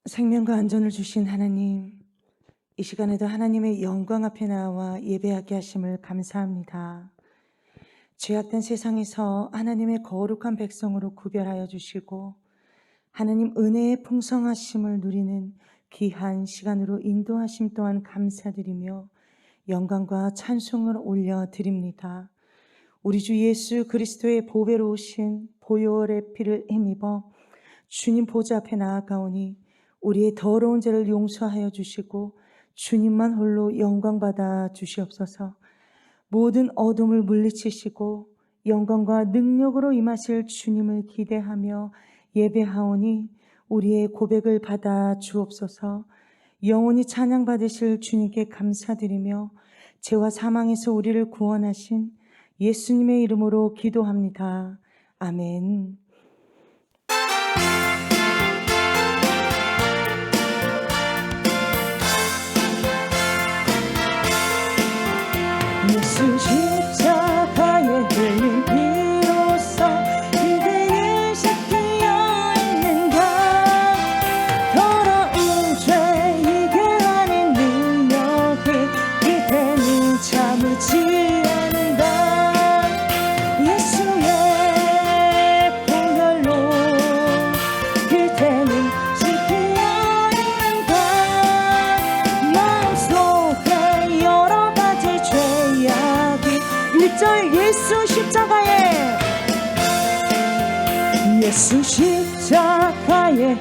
생명과 안전을 주신 하나님, 이 시간에도 하나님의 영광 앞에 나와 예배하게 하심을 감사합니다. 죄악된 세상에서 하나님의 거룩한 백성으로 구별하여 주시고 하나님 은혜의 풍성하심을 누리는 귀한 시간으로 인도하심 또한 감사드리며 영광과 찬송을 올려드립니다. 우리 주 예수 그리스도의 보배로 오신 보혈의 피를 힘입어 주님 보좌 앞에 나아가오니 우리의 더러운 죄를 용서하여 주시고 주님만 홀로 영광 받아 주시옵소서. 모든 어둠을 물리치시고 영광과 능력으로 임하실 주님을 기대하며 예배하오니 우리의 고백을 받아 주옵소서. 영원히 찬양 받으실 주님께 감사드리며 죄와 사망에서 우리를 구원하신 예수님의 이름으로 기도합니다. 아멘. 예수 십자가에 흘린 피로써 이대를 씻기어 있는가. 더러운 죄 이겨하는 능력을 이대는 참지 않는다. 예수의 보혈로 그대는 씻기어 있는가. 마음속에 여러 가지 죄악이 일절 예수 십자가에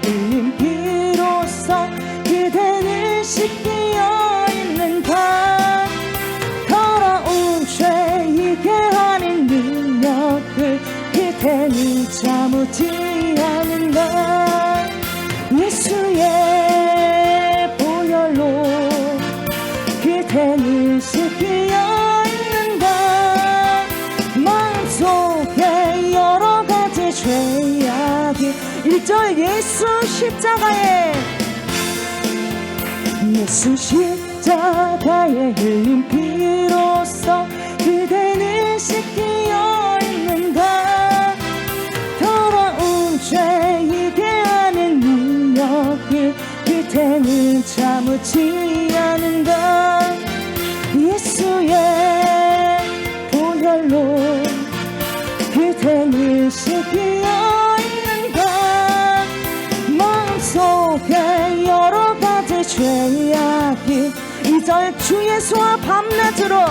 흘린 피로써 그대는 씻기어 있는가. 더러운 죄 이겨하는 능력을 그대는 참지 않는가. 예수의 보혈로 그대는 씻기어 있는가. 마음속에 여러 가지 죄악이 일절 예수 십자가에 흘린 피로써 그대는 씻기어 있는가. 더러운 죄 이겨하는 능력을 그대는 참지 않는가. 예수의 보혈로 그대는 씻기어 있는가. 마음속에 여러 가지 죄악이 이절 주 예수와 밤낮으로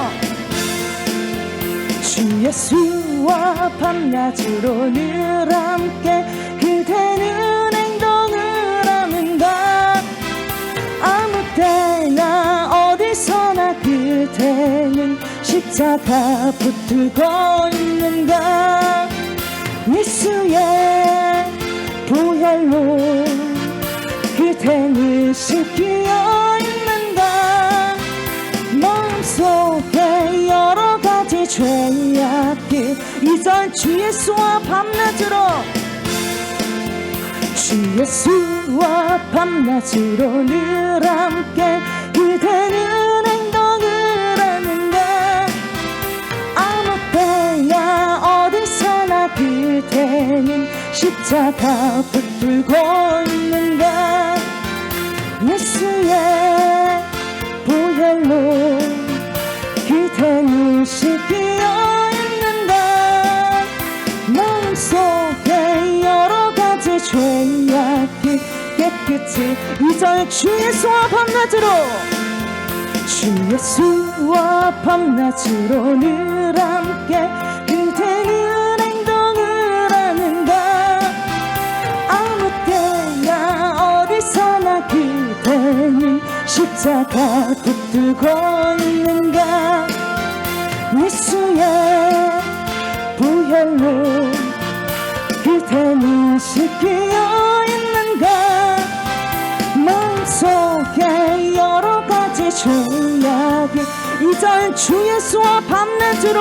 주 예수와 밤낮으로 늘 함께 그대는 행동을 하는가. 아무 때나 어디서나 그대는 십자가 붙들고 있는가. 예수의 보혈로 그대는 씻기어 있는가. 마음속에 여러 가지 죄악이 이절 주 예수와 밤낮으로 주 예수와 밤낮으로 늘 함께 그대는 행동을 하는가. 아무 때나 어디서나 그대는 십자가 붙들고 있는가. 예수의 보혈로 그대는 씻기어 있는가. 마음속에 여러 가지 죄악이 깨끗이 이절 주 예수와 밤낮으로 주 예수와 밤낮으로 늘 함께 그대는 행동을 하는가. 아무 때나 어디서나 그대는 십자가 붙들고 있는가. 예수의 보혈로 그대는 씻기어 있는가. 마음속에 여러 가지 죄악이 이절 주 예수와 밤낮으로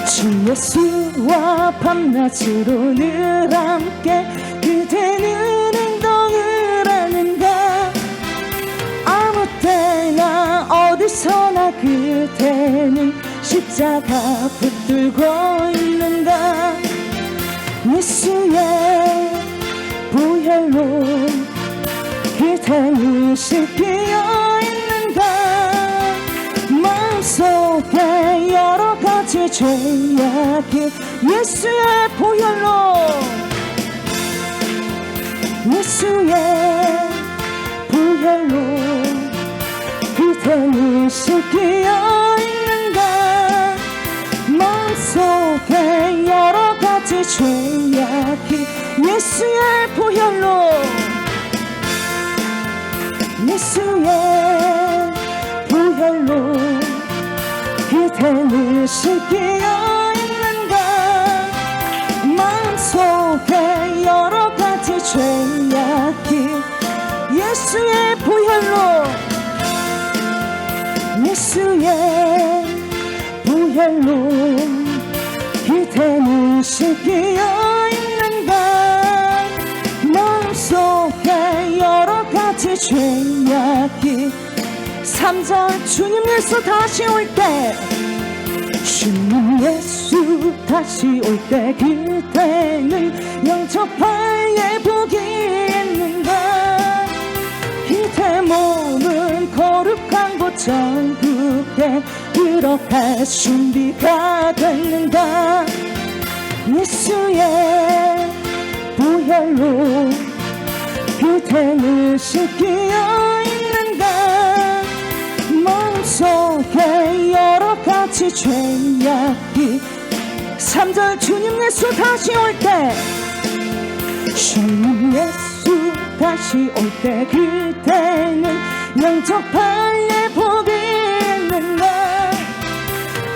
주 예수와 밤낮으로 늘 함께 그대는 행동을 하는가. 아무 때나 어디서나 그대는 십자가 붙들고 있는가. 예수의 보혈로 기대는 씻기어 있는가 마음속에 여러 가지 죄악이 예수의 보혈로 예수의 보혈로 기대는 씻기어 있는가 마음속에 여러 가지 죄악이 예수의 보혈로 예수의 보혈로 기대는 씻기어 있는가 마음속에 여러 가지 죄악이 예수의 보혈로 예수의 보혈로 기대는 씻기어 있는가 마음속에 여러 가지 죄악이 3절 주님 예수 다시 올 때 주님 예수 다시 올 때 그때는 영접할 예복이 있는가 그대 몸은 거룩한 곳 천국에 들어갈 준비가 됐는가 예수의 보혈로 그대는 씻기어 있는가 마음속에 여러 가지 죄악이 3절 주님 예수 다시 올 때 주님 예수 다시 올 때 그때는 영접할 예복이 있는가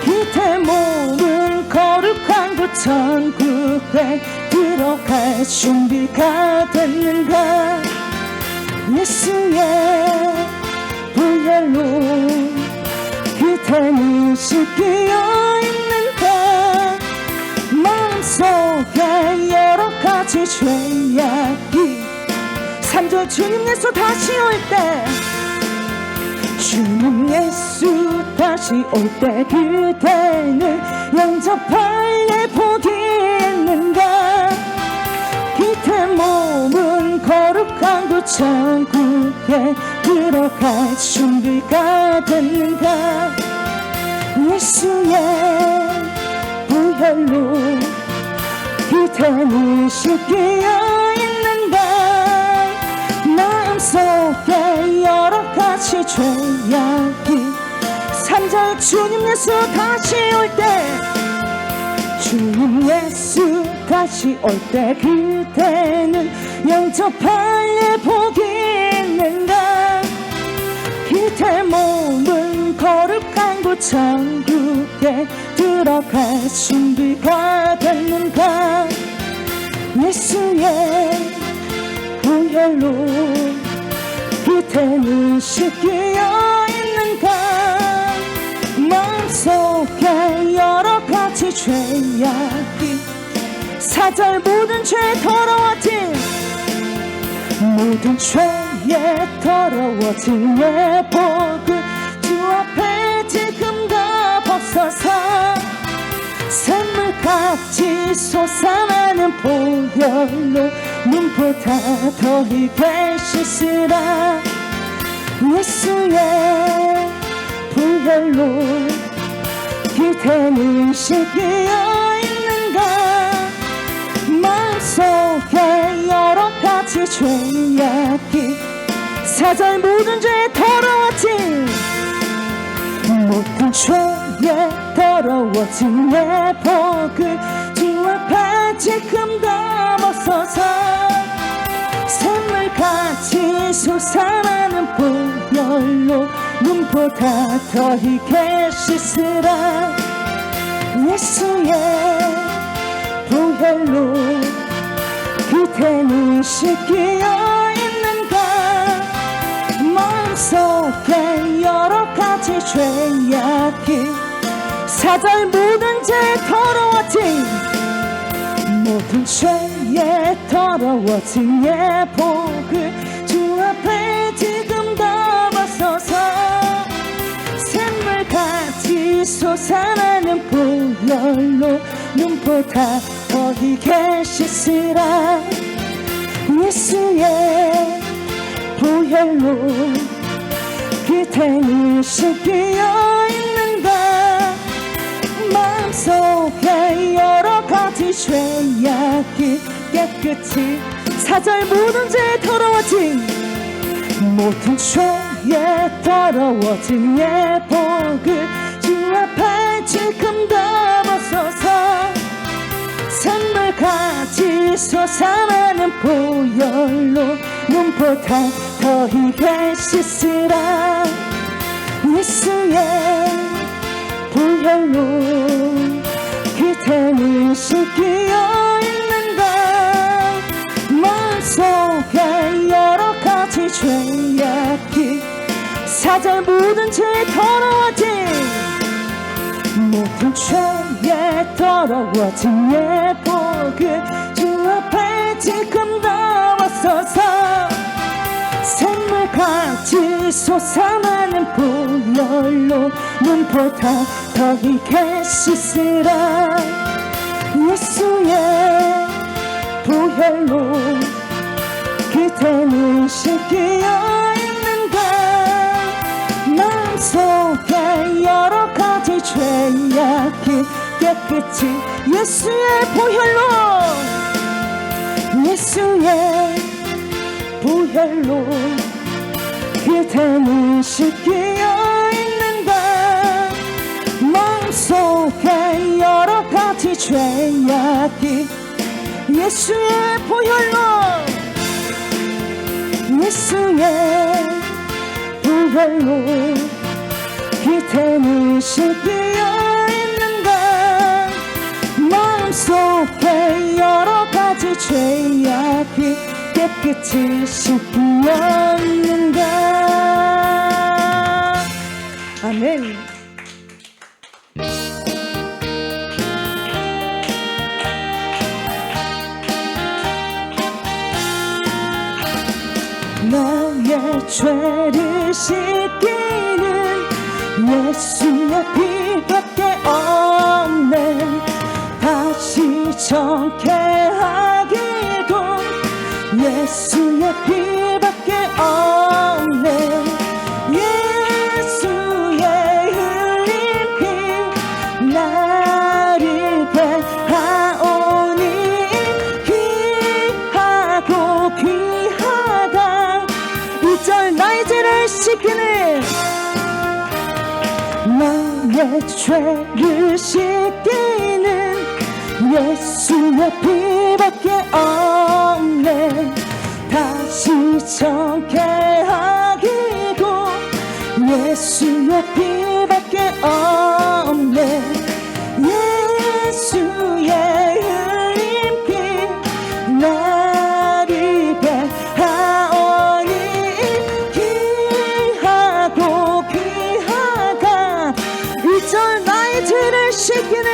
그대 몸은 거룩한 곳 천국에 들어갈 준비가 됐는가 예수의 보혈로 그대는 씻기어 있는가 마음속에 여러 가지 죄악이 3절 주님 예수 다시 올 때 주님 예수 다시 올 때 그대는 영접할 예복이 있는가 그대 몸은 거룩한 곳 천국에 들어갈 준비가 됐는가 예수의 보혈로 그대는 씻기어 있는가 마음속에 여러 가지 죄악이 3절 주님 예수 다시 올 때 주님 예수 다시 올 때 그대는 영접할 예복이 있는가 그대 몸은 거룩한 곳 천국에 들어갈 준비가 됐는가 예수의 보혈로 그대는 씻기어 있는가 마음속에 여러 가지 죄악이 4절 모든 죄 더러워진 모든 죄에 더러워진 예복을 주 앞에 지금 다 벗어서 샘물같이 솟아나는 보혈로 눈보다 더 희게 씻으라 예수의 보혈로 그대는 씻기어 있는가 마음속에 여러 가지 죄악이 4절 모든 죄에 더러워진 모든 죄에 더러워진 예복을 주 앞에 지금 다 벗어서 샘물같이 솟아나는 보혈로 눈보다 더 희게 씻으라 예수의 보혈로 그대는 씻기어 있는가 마음속에 여러 가지 죄악이 4절 모든 죄에 더러워진 모든 죄에 더러워진 예복을 주 앞에 지금 다 벗어서 샘물같이 솟아나는 보혈로 눈보다 더 희게 씻으라 예수의 보혈로 그대를 씻기어 있는가. 마음속에 여러가지 죄악이 깨끗이 사절 모든 죄에 더러워진 모든 죄에 더러워진 예복을 주 앞에 지금 담아서서 샘물같이 솟아나는 보혈로 눈보다 더 희게 씻으라. 예수의 보혈로 그대를 씻기어 있는가. 마음속에 여러가지 죄악이 사절 모든 죄에 더러워진 모든 죄에 더러워진 예복을 주 앞에 지금 나와서서 샘물같이 솟아나는 보혈로 눈보다 더 희게 씻으라. 예수의 보혈로 그대를 씻기어 있는가. 마음속에 여러가지 죄악이 깨끗이 예수의 보혈로 예수의 보혈로 그대를 씻기어 있는가. 마음속에 여러가지 죄악이 예수의 보혈로 예수의 보혈로 그대를 씻기어 있는가. 마음속에 여러가지 죄악이 깨끗이 씻기어 있는가. 아멘. 나의 죄를 씻기는 예수의 피밖에 없네. 다시 정케하기도 예수의 피밖에 없네. 예수의 흘린 피 나를 배하오니 귀하고 귀하다. 이절 나의 죄를 씻기는 나의 죄를 씻기는 예수의 피밖에 없네. 다시 정케하기도 예수의 피밖에 없네. 예수의 흘린 피 나를 배하오니 귀하고 귀하다. 이절 나의 죄를 씻기는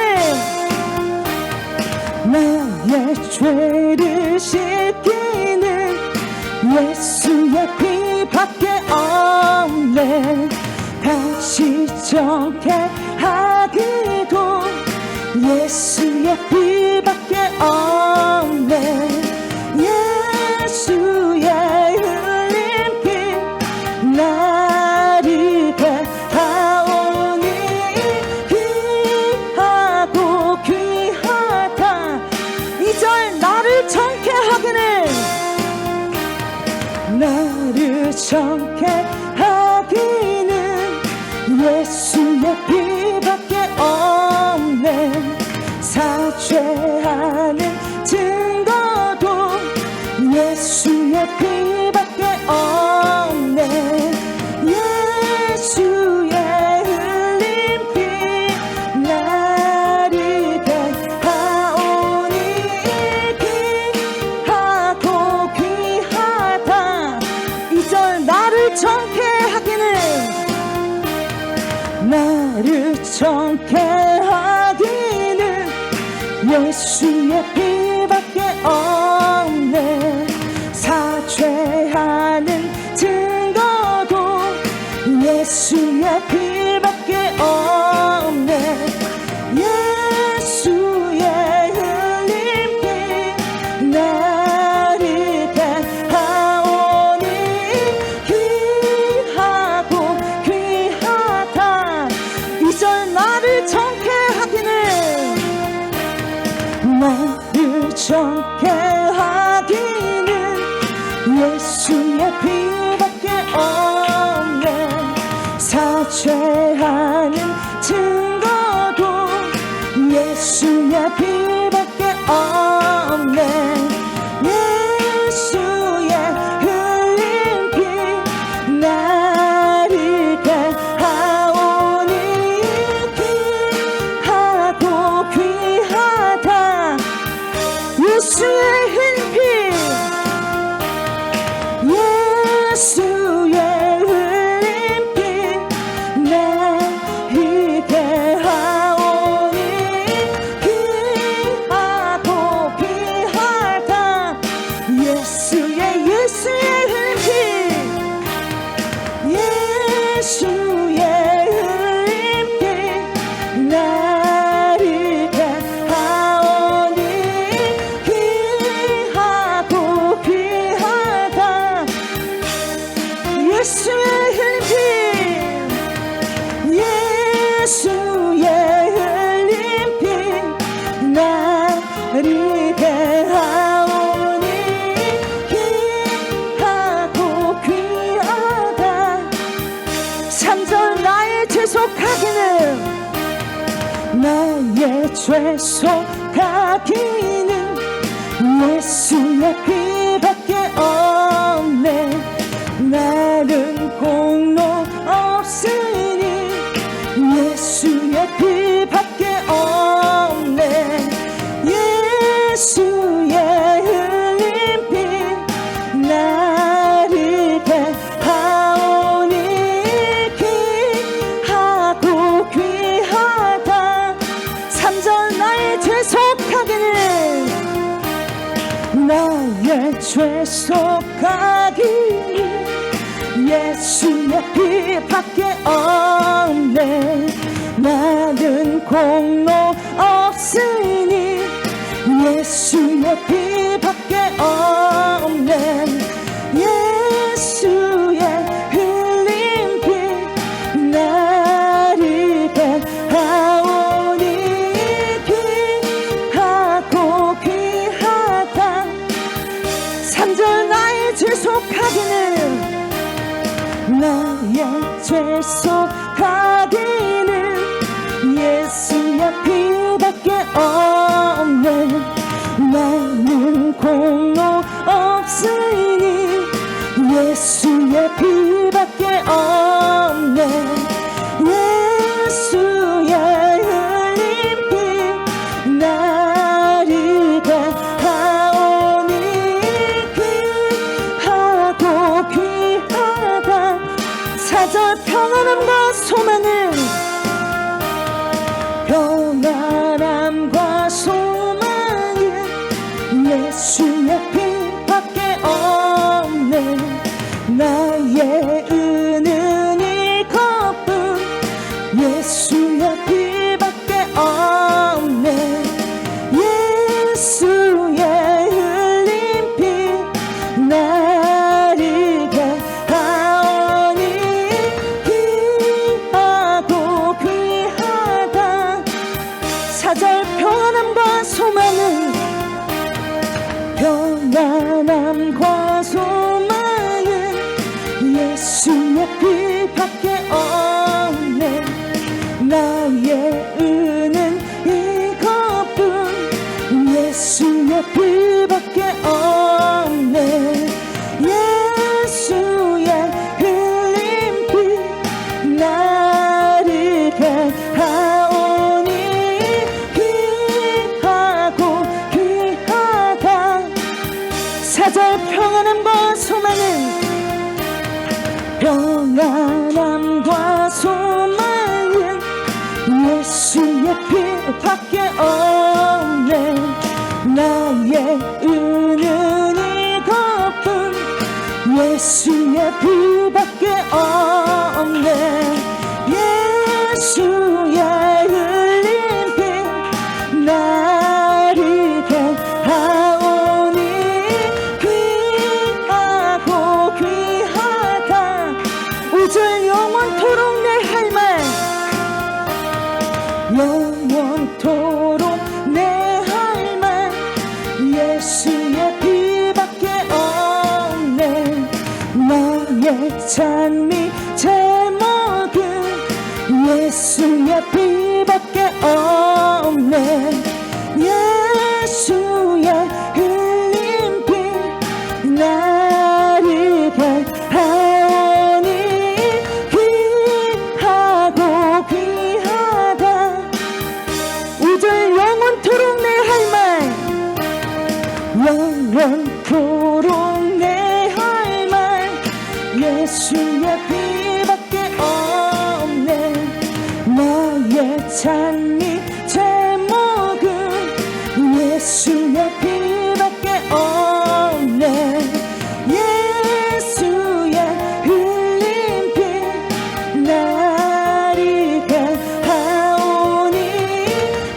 나의 죄를 씻기는 예수의 피밖에 없네. 다시 정케하기도 예수의 피밖에 없네. 예수의 흘린 피 나를 배하오니 귀하고 귀하다. 이절 나를 정케하기는 나를 정케하기는 예수의 피밖에 없네. 사죄하는 증거도 예수의 피밖에 없네. 예수의 흘린 피 나를 배하오니 귀하고 귀하다. 이절 나를 정케하기는 나를 정케하기는 예수의 피밖에 없네. 사죄하는 증거도 예수의 피밖에 없네. 예수의 흘린 피 나를 예수의 피밖에 없네. 사죄하는 증거도 예수의 피밖에 없네. 예수의 흘린 피 나를 깨하오니 귀하고 귀하다. 예수의 흘린 피 예수의 흘린 피 나를 깨하오니 귀하고 귀하다. 예수의 흘린 피 예수의 흘린 피 나를 깨하오니 귀하고 귀하다. 예수의 흘린 피 예수의 흘린 피 나를 깨하오니 귀하고 귀하다. 3절 나의 죄속하기는 나의 죄속하기는 예수의 피밖에 없네. 나는 공로 없으니 예수의 피밖에 없네. 예수의 흘린 피 나를 깨하오니 귀하고 귀하다. 3절 나의 죄속하기는 나의 죄속하기는 예수의 피밖에 없네. 나는 공로 없으니 예수의 피밖에 없네. 예수의 흘린 피 나를 깨하오니 귀하고 귀하다. 3절 나의 죄속하기는 나의 죄속하기는 예수의 피밖에 없네. 나는 공로 없으니 예수의 피밖에 없네. 예수의 흘린 피 나를 깨하오니 귀하고 귀하다. 4절 평안함과 소망은 평안함과 소망은 예수의 피밖에 없네. 나의 은은 이것뿐 예수의 피밖에 없네. 예수의 흘린 피 나를 깨하오니 귀하고 귀하다. 4절 평안함과 소망은 평안함과 소망은 예수의 피밖에 없네. 나의 은은 이것뿐 예수의 피밖에 없네. 예수의 흘린 피 나를 깨하오니 귀하고 귀하다. 4절 평안함과 소망은 평안함과 소망은 예수의 피밖에 없네. 나의 은은 이것뿐 예수의 피밖에 없네. 예수의 흘린 피 나를 깨하오니 귀하고 귀하다. 5절 영원토록 내 할 말 영원토록 내 할 말 예수의 피밖에 없네. 나의 찬미 제목은 예수의 피밖에 없네. 예수의 흘린 피 나를 갈하오니 귀하고 귀하다. 5절 영원토록 내 할 말 영원토록 내 할 말 예수의 피밖에 없네. 나의 찬미 제목은 예수의 피밖에 없네. 예수의 흘린 피 나를 갈하오니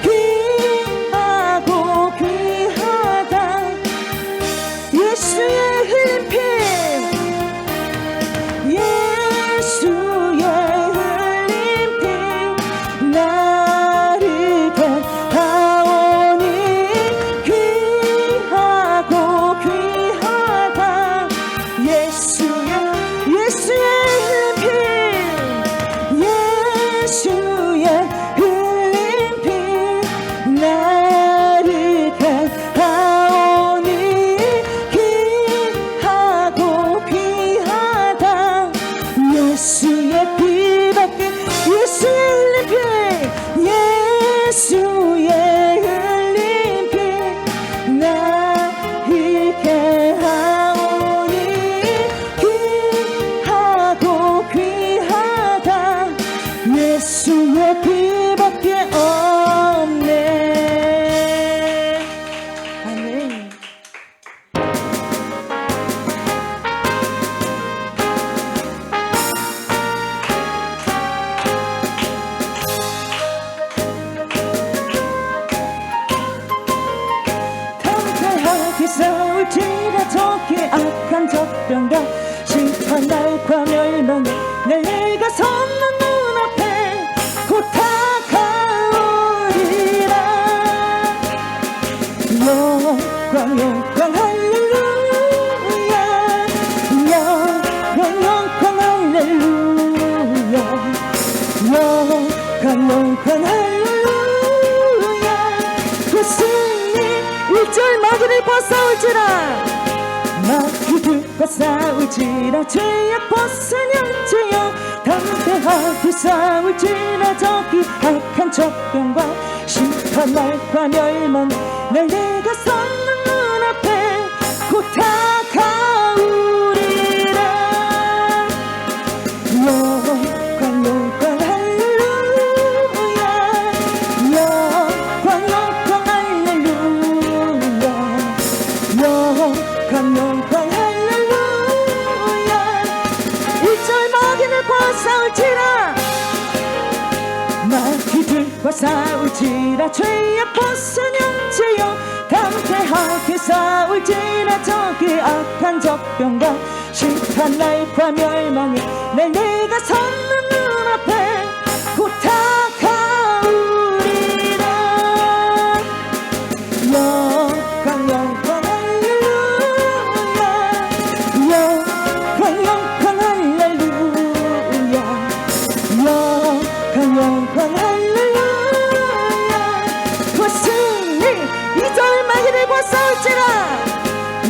귀하고 귀하다. 예수의 흘린 피 예수의 흘린 피 나를 갈하오니 귀하고 귀하다. 예수의 흘린 피 예수의 흘린 피 나를 갈하오니 귀하고 귀하다. 예수의 피밖에 예수의 흘린 피 예수의 흘린 피 나를 갈하오니 귀하고 귀하다. 예수의 피밖에 없네. 아멘. 담대하게 싸울지라 저기 악한 적병과 심판날과 멸망에 내가 섰는 눈앞에 곧 다가오리라. 영광 영광 할렐루야. 영광 영광 할렐루야. 영광 영광 할렐루야. 그 승리 1절 마귀를 벗어올지라. 마귀들과 싸울지라. 죄악 벗은 형제여 담대하게 싸울지라. 저기 악한 적병과 심판날과 멸망 내가 섰는 눈앞에 곧 다가오리라. 영광 영광 할렐루야. 영광 영광 할렐루야. 영광 영광 할렐루야. 1절 마귀를 벗어올지라. 마귀들과 싸울지라. 죄악 벗은 형제여 담대하게 싸울지라. 저기 악한 적병과 심판날과 멸망에 내가 섰는 눈앞에 곧 다가오리라. 영광 영광 할렐루야. 영광 영광 할렐루야. 영광 영광 할렐루야. 그 승리 2절 마귀를 벗어올지라.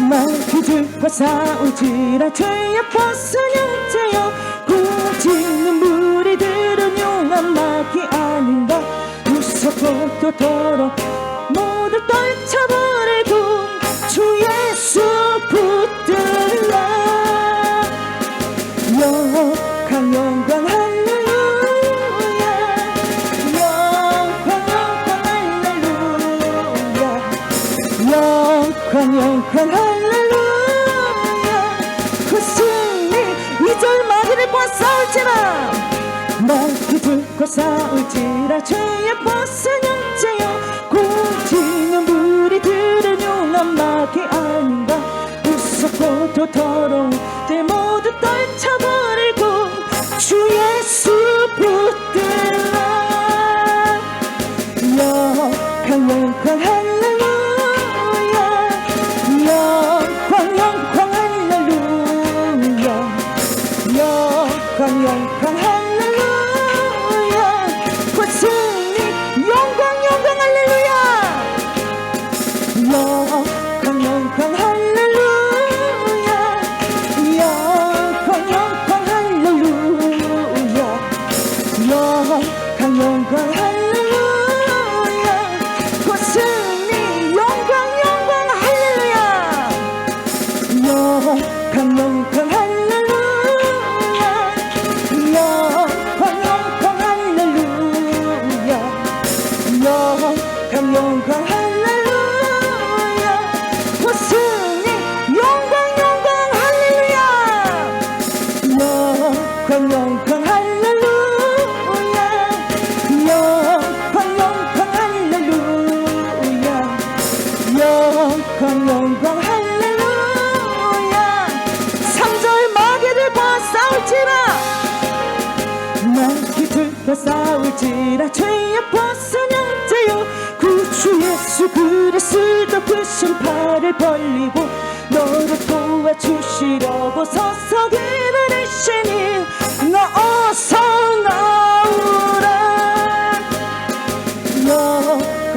마귀들과 싸울지라. 죄악 벗은 형제여 꾸짖는 무리들은 용한 마귀 아닌가. 무섭고 도도록 모두 떨쳐버리고 주 예수 붙들라. 영광 영광 할렐루야. 영광 영광 할렐루야. 영광 영광 할렐루야. 그 승리 2절 마귀를 벗어올지라. 마귀들과 싸울지라. 죄악 벗은 형제여 꾸짖는 무리들은 용한 마귀 아닌가. 무섭고 도도로운 들 모두 떨쳐버리고 주 예수 붙들라. 영광 영광 할렐루야. 영광 영광 할렐루야. 영광 할렐루야 곧 승리 영광 할렐루야 영광 할렐루야 영광 할렐루야 영광 할렐루야 곧 승리 영광 할렐루야 영광 할렐루야 영광 할렐루야 영광 할렐루야 곧 승리 영광 할렐루야 영광 할렐루야 영광 할렐루야 영광 할렐루야 3절 마귀를 봐 싸울지라 마귀들과 싸울지라 죄의 벗은 형제여 구주 예수 그리스도 그 신발을 벌리고 너를 도와주시려고 서서 기다리시니 너 어서 나오라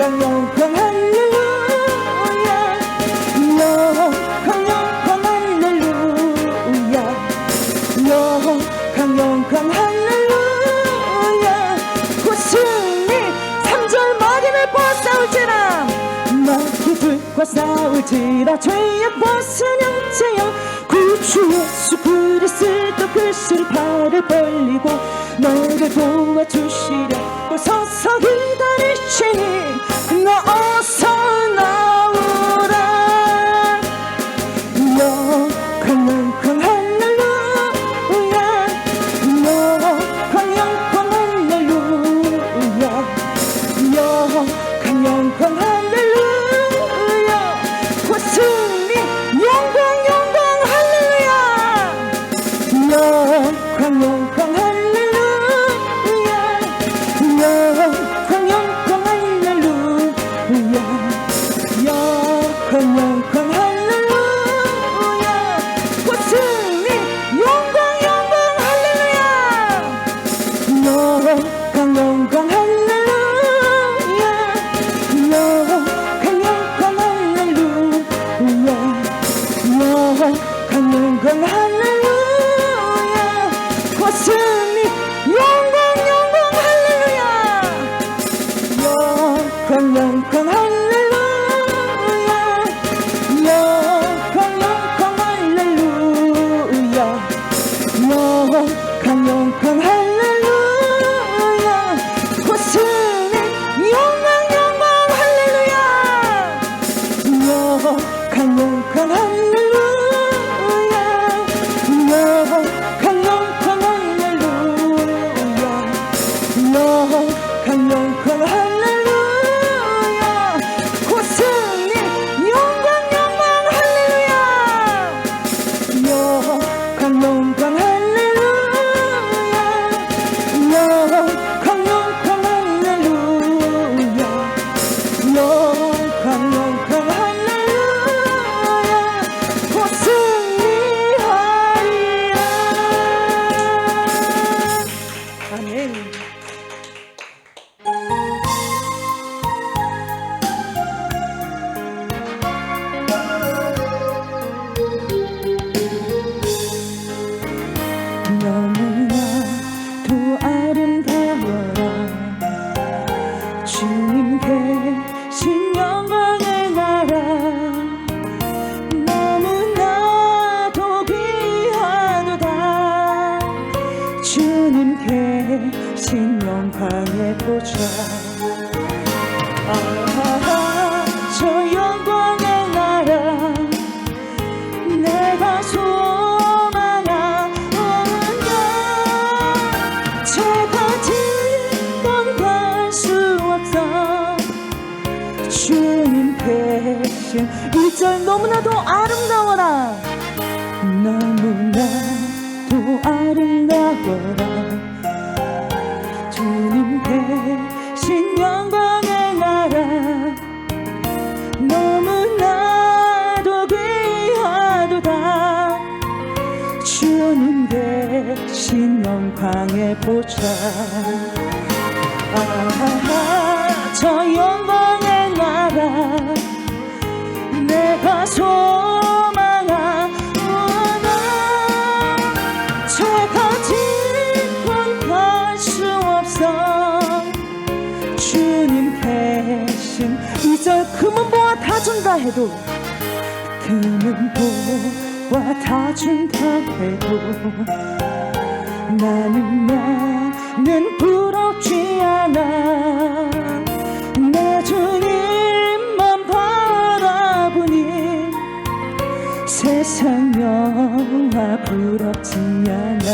영광 할렐루야 영광 할렐루야 영광 할렐루야 곧 승리 3절 마귀를 봐 싸울지라 마귀들과 싸울지라 죄악 벗은 형제여 구주 예수 그리스도 그 신발을 벌리고 너를 도와주시려고 서서 기다리시니 너 어서 나오라 영광 할렐루야 영광 할렐루야 영광 할렐루야 곧 승리 영광 할렐루야 영광 할렐루야 영광 할렐루야 영광 할렐루야 곧 승리 영광 할렐루야 영광 할렐루야 영광 할렐루야 곧 승리 영광 할렐루야 영광 할렐루야 영광 할렐루야 영광 할렐루야 곧 승리 영광 할렐루야 영광 할렐루야 영광 할렐루야 곧 승리 영광 할렐루야 영광 할렐루야 영광 할렐루야 영광 할렐루야 곧 승리하리라 아멘. 너무나도 아름다워라 주님 계신 영광의 나라 너무나도 귀하도다 주님 계신 영광의 보좌 저 영광의 나라 내가 소망하오는가 제가 지금 갈 수 없어 주님 계신 1절 너무나도 아름다워라 너무나도 아름다워라 주님 계신 영광의 나라 너무나도 귀하도다 주님 대신 영광의 보좌 저 영광의 나라 내가 소망하오나 제가 짚은 갈 수 없어 주님 대신 이절 금은보화 다 준다 해도 금은보화 다 준다 해도 나는 부럽지 않아 내 주님만 바라보니 세상 영화 부럽지 않아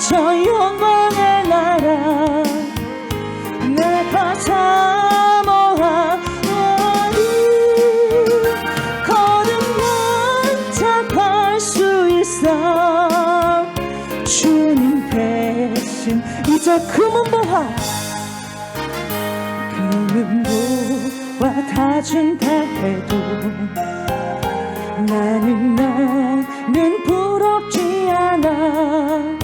저 영광의 나라 내가 사모하오니 걸음만 잡할 수 있어 주님 대신 이제 금은보화 다 준다 해도 나는 부럽지 않아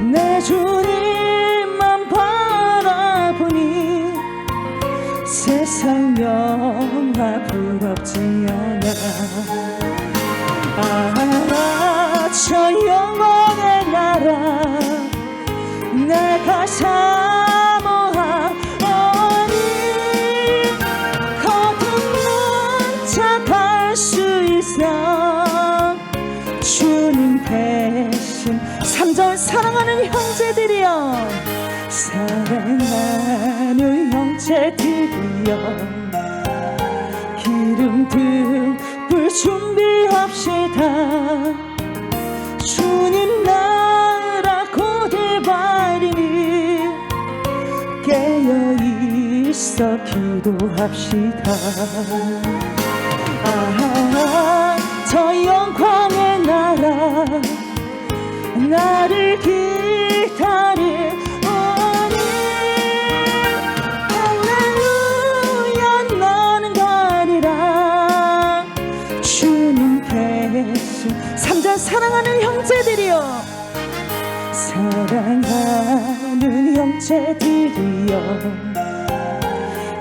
내 주님만 바라보니 세상 영화 부럽지 않아 저 영광의 나라 내가 사모하오니 거듭만 착할 수 있어 주님 대신 3절 사랑하는 형제들이여 사랑하는 형제들이여 기름 등불 준비합시다 주님 나라 고대발이니 깨어있어 기도합시다 저 영광의 나라 나를 기다리오니 할렐루야 나는 가리라 주님 대신 3절 사랑하는 형제들이여 사랑하는 형제들이여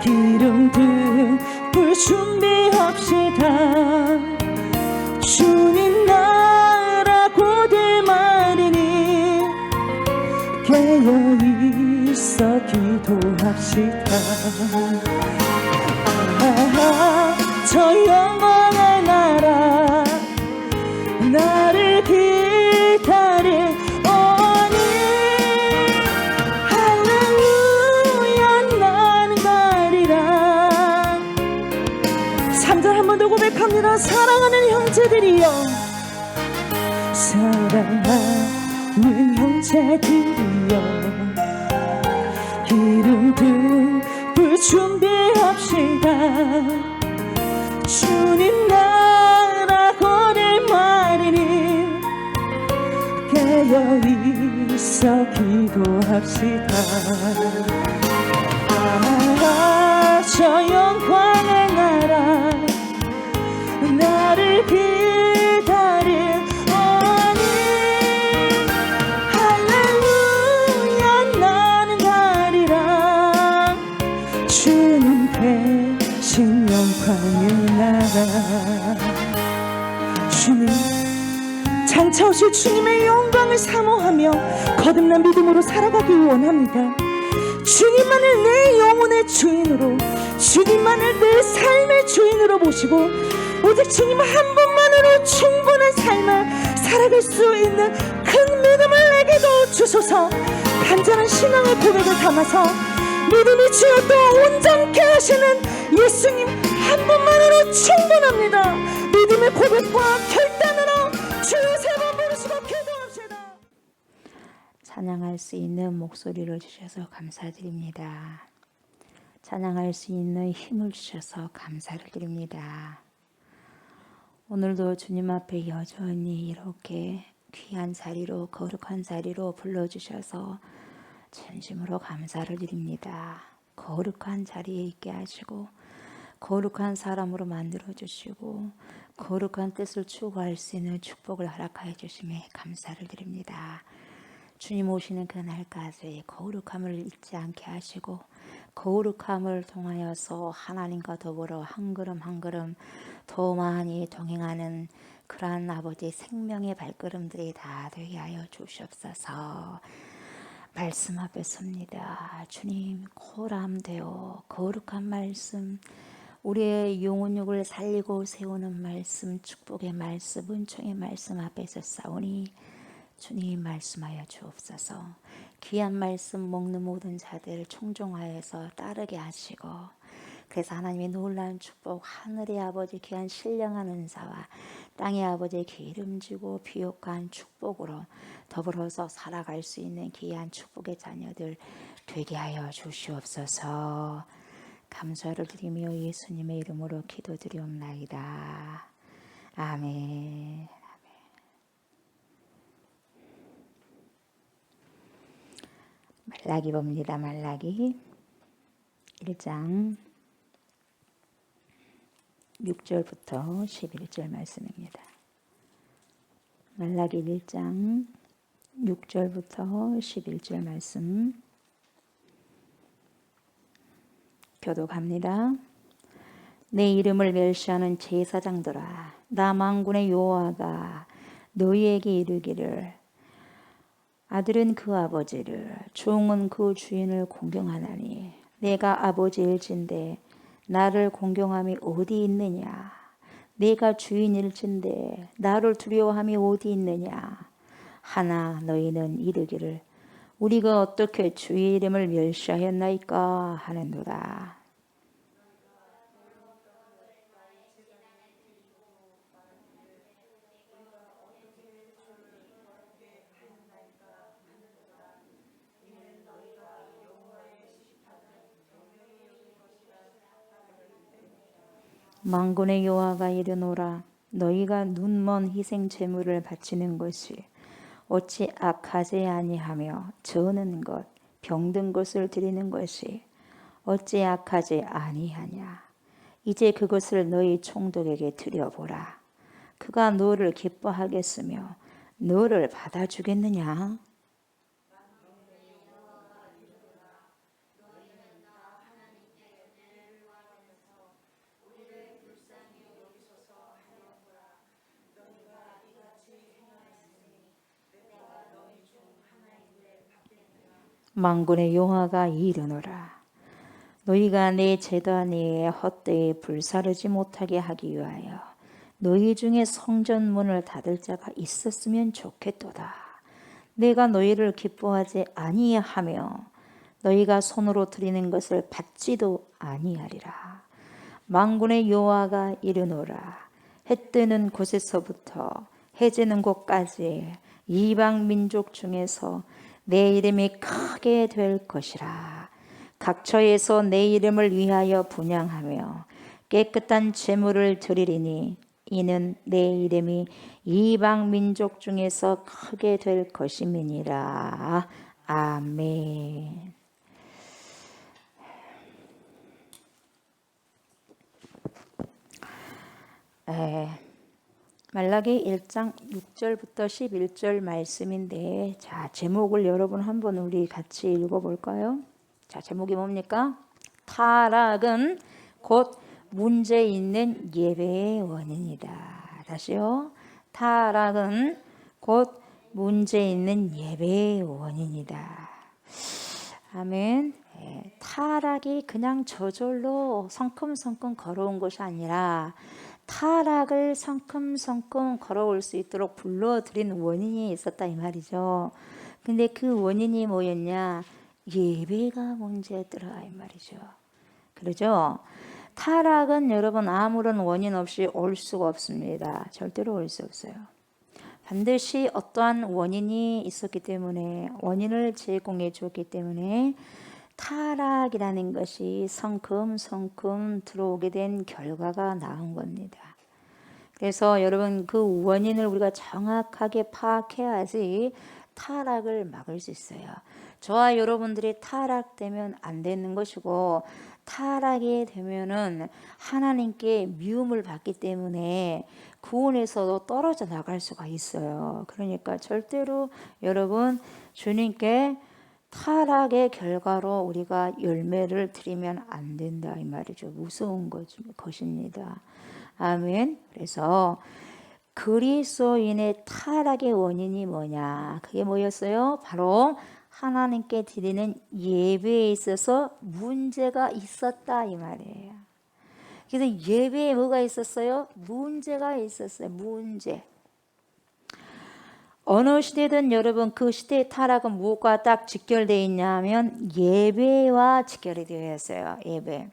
기름 등불 준비합시다 주님 나라 고대말이니 깨어있어 기도합시다 저 영광의 나라 나를 기다리오니 할렐루야 나는 가리라 3절 한 번 더 고백합니다 사랑하는 형제들이여 사랑하는 형제들이여 기름 등불 준비합시다 주님 나라 고대말이니 깨어있어 기도합시다 저 영광의 나라 나를 기다리오니 할렐루야 나는 가리라 주님 대신 영광의 나라 주님 장차 오실 주님의 영광을 사모하며 거듭난 믿음으로 살아가길 원합니다 주님만을 내 영혼의 주인으로 주님만을 내 삶의 주인으로 모시고 오직 주님 한 분만으로 충분한 삶을 살아갈 수 있는 큰 믿음을 내게도 주소서 간절한 신앙의 고백을 담아서 믿음이 주여 또 온전케 하시는 예수님 한 분만으로 충분합니다 믿음의 고백과 결단으로 주 세 번 부르시고 기도합시다 찬양할 수 있는 목소리를 주셔서 감사드립니다. 찬양할 수 있는 힘을 주셔서 감사를 드립니다. 오늘도 주님 앞에 여전히 이렇게 귀한 자리로 거룩한 자리로 불러주셔서 진심으로 감사를 드립니다. 거룩한 자리에 있게 하시고 거룩한 사람으로 만들어 주시고 거룩한 뜻을 추구할 수 있는 축복을 허락하여 주심에 감사를 드립니다. 주님 오시는 그날까지 거룩함을 잊지 않게 하시고 거룩함을 통하여서 하나님과 더불어 한 걸음 한 걸음 더 많이 동행하는 그러한 아버지 생명의 발걸음들이 다 되게 하여 주시옵소서. 말씀 앞에 섭니다. 주님 코람되어 거룩한 말씀, 우리의 영혼육을 살리고 세우는 말씀, 축복의 말씀, 은총의 말씀 앞에서 싸우니 주님 말씀하여 주옵소서. 귀한 말씀 먹는 모든 자들 총종하여서 따르게 하시고, 그래서 하나님의 놀라운 축복, 하늘의 아버지 귀한 신령한 은사와 땅의 아버지 기름지고 비옥한 축복으로 더불어서 살아갈 수 있는 귀한 축복의 자녀들 되게 하여 주시옵소서. 감사를 드리며 예수님의 이름으로 기도드리옵나이다. 아멘. 말라기 봅니다. 말라기 1장 6절부터 11절 말씀입니다. 말라기 1장 6절부터 11절 말씀 교독합니다. 내 이름을 멸시하는 제사장들아, 나 만군의 여호와가 너희에게 이르기를, 아들은 그 아버지를, 종은 그 주인을 공경하나니 내가 아버지일진데 나를 공경함이 어디 있느냐? 내가 주인일진데 나를 두려워함이 어디 있느냐? 하나 너희는 이르기를, 우리가 어떻게 주의 이름을 멸시하였나이까 하는도다. 만군의 여호와가 이르노라, 너희가 눈먼 희생 제물을 바치는 것이 어찌 악하지 아니하며 저는 것 병든 것을 드리는 것이 어찌 악하지 아니하냐. 이제 그것을 너희 총독에게 드려보라. 그가 너를 기뻐하겠으며 너를 받아주겠느냐. 만군의 여호와가 이르노라, 너희가 내 제단 위에 헛되이 불사르지 못하게 하기 위하여 너희 중에 성전 문을 닫을 자가 있었으면 좋겠도다. 내가 너희를 기뻐하지 아니하며 너희가 손으로 드리는 것을 받지도 아니하리라. 만군의 여호와가 이르노라, 해 뜨는 곳에서부터 해 지는 곳까지 이방 민족 중에서 내 이름이 크게 될 것이라. 각처에서 내 이름을 위하여 분향하며 깨끗한 제물을 드리리니 이는 내 이름이 이방 민족 중에서 크게 될 것임이니라. 아멘. 말라기 1장 6절부터 11절 말씀인데, 자, 제목을 여러분 한번 우리 같이 읽어볼까요? 자, 제목이 뭡니까? 타락은 곧 문제 있는 예배의 원인이다. 다시요. 타락은 곧 문제 있는 예배의 원인이다. 아멘. 타락이 그냥 저절로 성큼성큼 걸어온 것이 아니라 타락을 성큼성큼 걸어올 수 있도록 불러들인 원인이 있었다 이 말이죠. 근데 그 원인이 뭐였냐? 예배가 문제였더라 이 말이죠. 그러죠? 타락은 여러분 아무런 원인 없이 올 수가 없습니다. 절대로 올 수 없어요. 반드시 어떠한 원인이 있었기 때문에, 원인을 제공해 줬기 때문에 타락이라는 것이 성큼성큼 들어오게 된 결과가 나온 겁니다. 그래서 여러분 그 원인을 우리가 정확하게 파악해야지 타락을 막을 수 있어요. 저와 여러분들이 타락되면 안 되는 것이고, 타락이 되면은 하나님께 미움을 받기 때문에 구원에서도 떨어져 나갈 수가 있어요. 그러니까 절대로 여러분 주님께 타락의 결과로 우리가 열매를 드리면 안 된다 이 말이죠. 무서운 것입니다. 아멘. 그래서 그리스도인의 타락의 원인이 뭐냐? 그게 뭐였어요? 바로 하나님께 드리는 예배에 있어서 문제가 있었다 이 말이에요. 그래서 예배에 뭐가 있었어요? 문제가 있었어요. 문제. 어느 시대든 여러분 그 시대의 타락은 무엇과 딱 직결되어 있냐면 예배와 직결이 되어 있어요. 예배.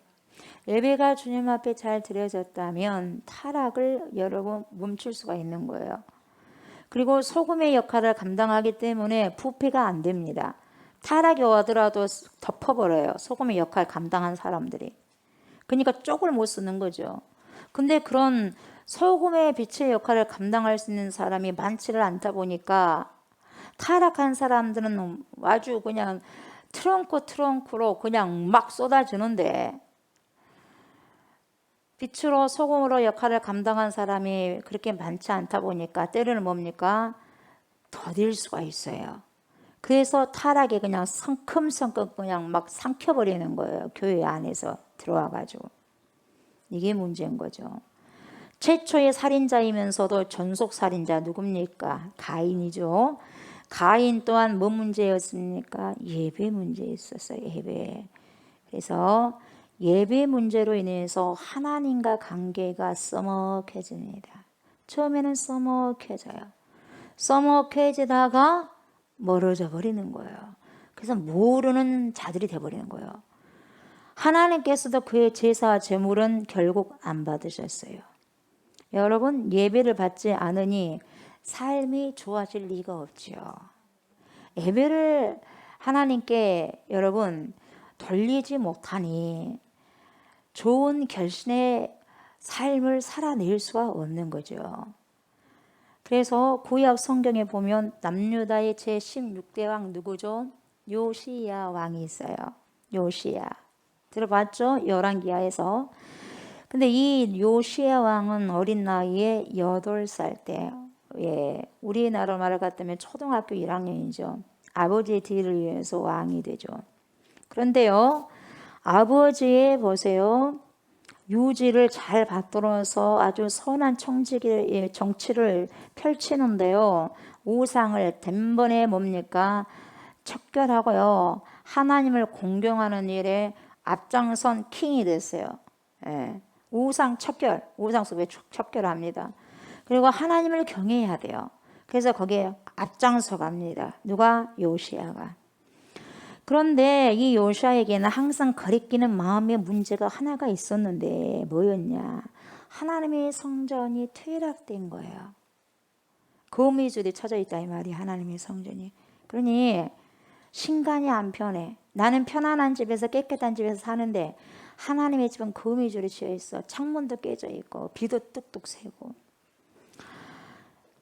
예배가 주님 앞에 잘 드려졌다면 타락을 여러분 멈출 수가 있는 거예요. 그리고 소금의 역할을 감당하기 때문에 부패가 안 됩니다. 타락이 오더라도 덮어버려요. 소금의 역할 감당한 사람들이. 그러니까 쪽을 못 쓰는 거죠. 근데 그런 소금의 빛의 역할을 감당할 수 있는 사람이 많지를 않다 보니까 타락한 사람들은 아주 그냥 트렁크로 그냥 막 쏟아지는데 빛으로 소금으로 역할을 감당한 사람이 그렇게 많지 않다 보니까 때로는 뭡니까? 더딜 수가 있어요. 그래서 타락이 그냥 성큼성큼 그냥 막 삼켜버리는 거예요. 교회 안에서 들어와가지고. 이게 문제인 거죠. 최초의 살인자이면서도 전속살인자 누굽니까? 가인이죠. 가인 또한 뭐 문제였습니까? 예배 문제 있었어요. 예배. 그래서 예배 문제로 인해서 하나님과 관계가 써먹해집니다. 처음에는 써먹해져요. 써먹해지다가 멀어져 버리는 거예요. 그래서 모르는 자들이 돼버리는 거예요. 하나님께서도 그의 제사와 제물은 결국 안 받으셨어요. 여러분 예배를 받지 않으니 삶이 좋아질 리가 없지요. 예배를 하나님께 여러분 돌리지 못하니 좋은 결신의 삶을 살아낼 수가 없는 거죠. 그래서 구약 성경에 보면 남유다의 제16대 왕 누구죠? 요시야 왕이 있어요. 요시야. 들어봤죠? 열왕기하에서. 근데 이 요시야 왕은 어린 나이에 8살 때, 우리나라 말을 갖다면 초등학교 1학년이죠. 아버지의 뒤를 위해서 왕이 되죠. 그런데요, 아버지의 보세요. 유지를 잘 받들어서 아주 선한 정치를 펼치는데요. 우상을 단번에 뭡니까? 척결하고요. 하나님을 공경하는 일에 앞장선 킹이 됐어요. 우상 척결, 우상 속에 척결합니다. 그리고 하나님을 경외해야 돼요. 그래서 거기에 앞장서 갑니다. 누가? 요시야가. 그런데 이 요시야에게는 항상 거리끼는 마음의 문제가 하나가 있었는데 뭐였냐? 하나님의 성전이 퇴락된 거예요. 거미줄이 쳐져 있다 이 말이 하나님의 성전이. 그러니 신간이 안 편해. 나는 편안한 집에서 깨끗한 집에서 사는데 하나님의 집은 거미줄이 치여 있어. 창문도 깨져 있고 비도 뚝뚝 새고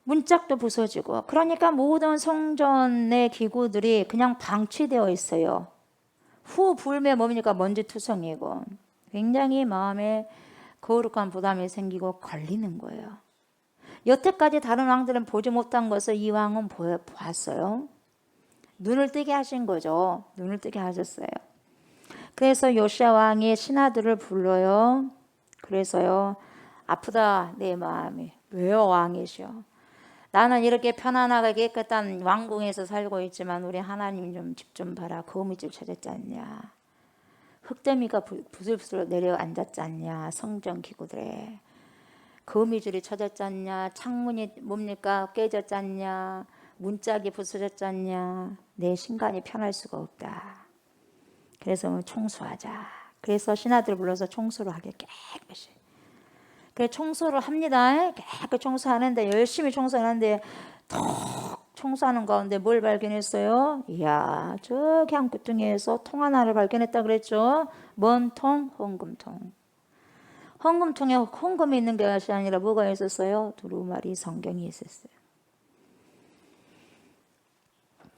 문짝도 부서지고 그러니까 모든 성전의 기구들이 그냥 방치되어 있어요. 후 불면 뭡니까? 먼지투성이고 굉장히 마음에 거룩한 부담이 생기고 걸리는 거예요. 여태까지 다른 왕들은 보지 못한 것을 이 왕은 보았어요. 눈을 뜨게 하신 거죠. 눈을 뜨게 하셨어요. 그래서 요시야 왕이 신하들을 불러요. 그래서요. 아프다 내 마음이. 왜요 왕이시여? 나는 이렇게 편안하게 깨끗한 왕궁에서 살고 있지만 우리 하나님 좀 집 좀 봐라. 거미줄 쳐졌지 않냐. 흙더미가 부슬부슬 내려앉았지 않냐. 성전 기구들에. 거미줄이 쳐졌지 않냐. 창문이 뭡니까? 깨졌지 않냐. 문짝이 부서졌지 않냐. 내 신간이 편할 수가 없다. 그래서 청소하자. 그래서 신하들 불러서 청소를 하게 깨끗이. 그래 청소를 합니다. 깨끗이 청소하는데 열심히 청소하는데 턱 청소하는 가운데 뭘 발견했어요? 이야 저기 한 구덩이에서 통 하나를 발견했다 그랬죠. 뭔 통? 헌금통. 헌금통에 헌금이 있는 것이 아니라 뭐가 있었어요? 두루마리 성경이 있었어요.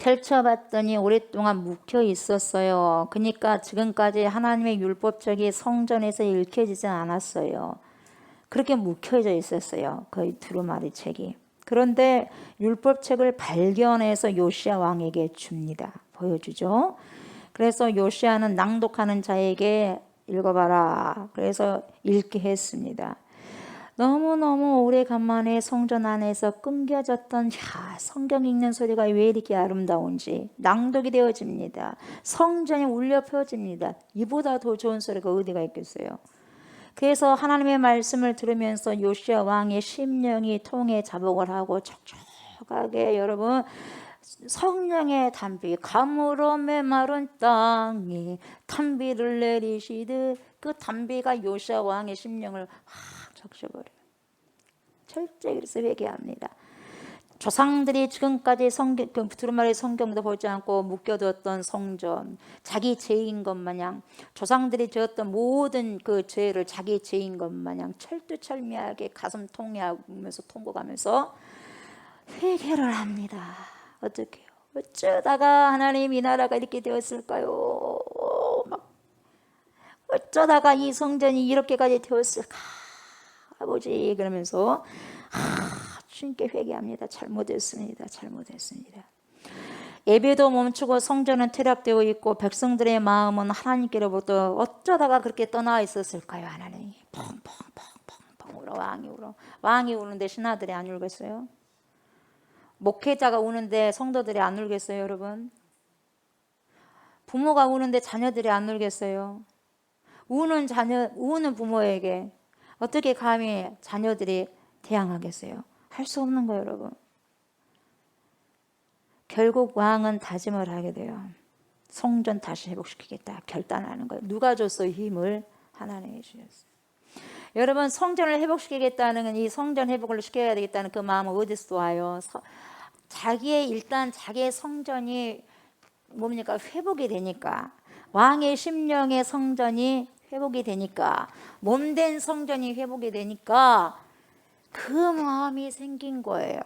펼쳐봤더니 오랫동안 묵혀 있었어요. 그러니까 지금까지 하나님의 율법책이 성전에서 읽혀지지 않았어요. 그렇게 묵혀져 있었어요. 그 두루마리 책이. 그런데 율법책을 발견해서 요시야 왕에게 줍니다. 보여주죠. 그래서 요시야는 낭독하는 자에게 읽어봐라. 그래서 읽게 했습니다. 너무너무 오래간만에 성전 안에서 끊겨졌던 성경 읽는 소리가 왜 이렇게 아름다운지 낭독이 되어집니다. 성전이 울려 펴집니다. 이보다 더 좋은 소리가 어디가 있겠어요. 그래서 하나님의 말씀을 들으면서 요시야 왕의 심령이 통에 자복을 하고 촉촉하게 여러분 성령의 단비 가물어 메마른 땅에 단비를 내리시듯 그 단비가 요시야 왕의 심령을 확 적셔버려요. 철저히 그래서 회개합니다. 조상들이 지금까지 두루마리 성경도 보지 않고 묶여두었던 성전, 자기 죄인 것 마냥 조상들이 지었던 모든 그 죄를 자기 죄인 것 마냥 철두철미하게 가슴 통해하면서 통곡하면서 회개를 합니다. 어떻게요? 어쩌다가 하나님 이 나라가 이렇게 되었을까요? 막 어쩌다가 이 성전이 이렇게까지 되었을까? 아버지 그러면서 주님께 회개합니다. 잘못했습니다. 잘못했습니다. 예배도 멈추고 성전은 퇴락되어 있고 백성들의 마음은 하나님께로부터 어쩌다가 그렇게 떠나 있었을까요? 하나님 펑펑펑펑펑 울어 왕이 울어. 왕이 우는데 신하들이 안 울겠어요? 목회자가 우는데 성도들이 안 울겠어요, 여러분? 부모가 우는데 자녀들이 안 울겠어요? 우는 부모에게 어떻게 감히 자녀들이 대항하겠어요? 할 수 없는 거예요, 여러분. 결국 왕은 다짐을 하게 돼요. 성전 다시 회복시키겠다 결단하는 거예요. 누가 줬어요? 힘을? 하나님이 주셨어요. 여러분 성전을 회복시키겠다는 이 성전 회복을 시켜야 되겠다는 그 마음은 어디서 와요? 자기의 성전이 뭡니까? 회복이 되니까 왕의 심령의 성전이 회복이 되니까 몸된 성전이 회복이 되니까 그 마음이 생긴 거예요.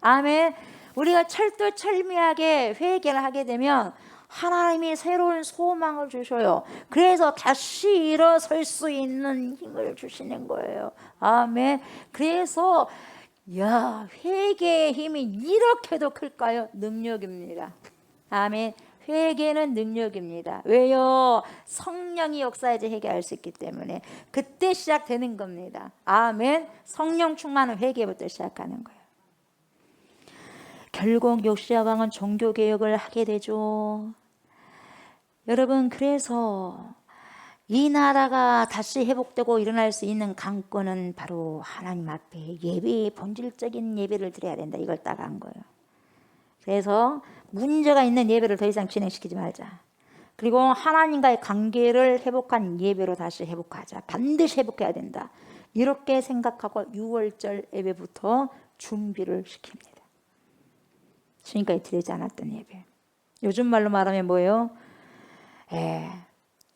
아멘. 우리가 철두철미하게 회개를 하게 되면 하나님이 새로운 소망을 주셔요. 그래서 다시 일어설 수 있는 힘을 주시는 거예요. 아멘. 그래서 회개의 힘이 이렇게도 클까요? 능력입니다. 아멘. 회개는 능력입니다. 왜요? 성령이 역사해서 회개할 수 있기 때문에 그때 시작되는 겁니다. 아멘. 성령 충만은 회개부터 시작하는 거예요. 결국 요시야 왕은 종교개혁을 하게 되죠. 여러분 그래서 이 나라가 다시 회복되고 일어날 수 있는 강권은 바로 하나님 앞에 본질적인 예배를 드려야 된다. 이걸 따라한 거예요. 그래서 문제가 있는 예배를 더 이상 진행시키지 말자. 그리고 하나님과의 관계를 회복한 예배로 다시 회복하자. 반드시 회복해야 된다. 이렇게 생각하고 6월절 예배부터 준비를 시킵니다. 지금까지 드리지 않았던 예배. 요즘 말로 말하면 뭐예요?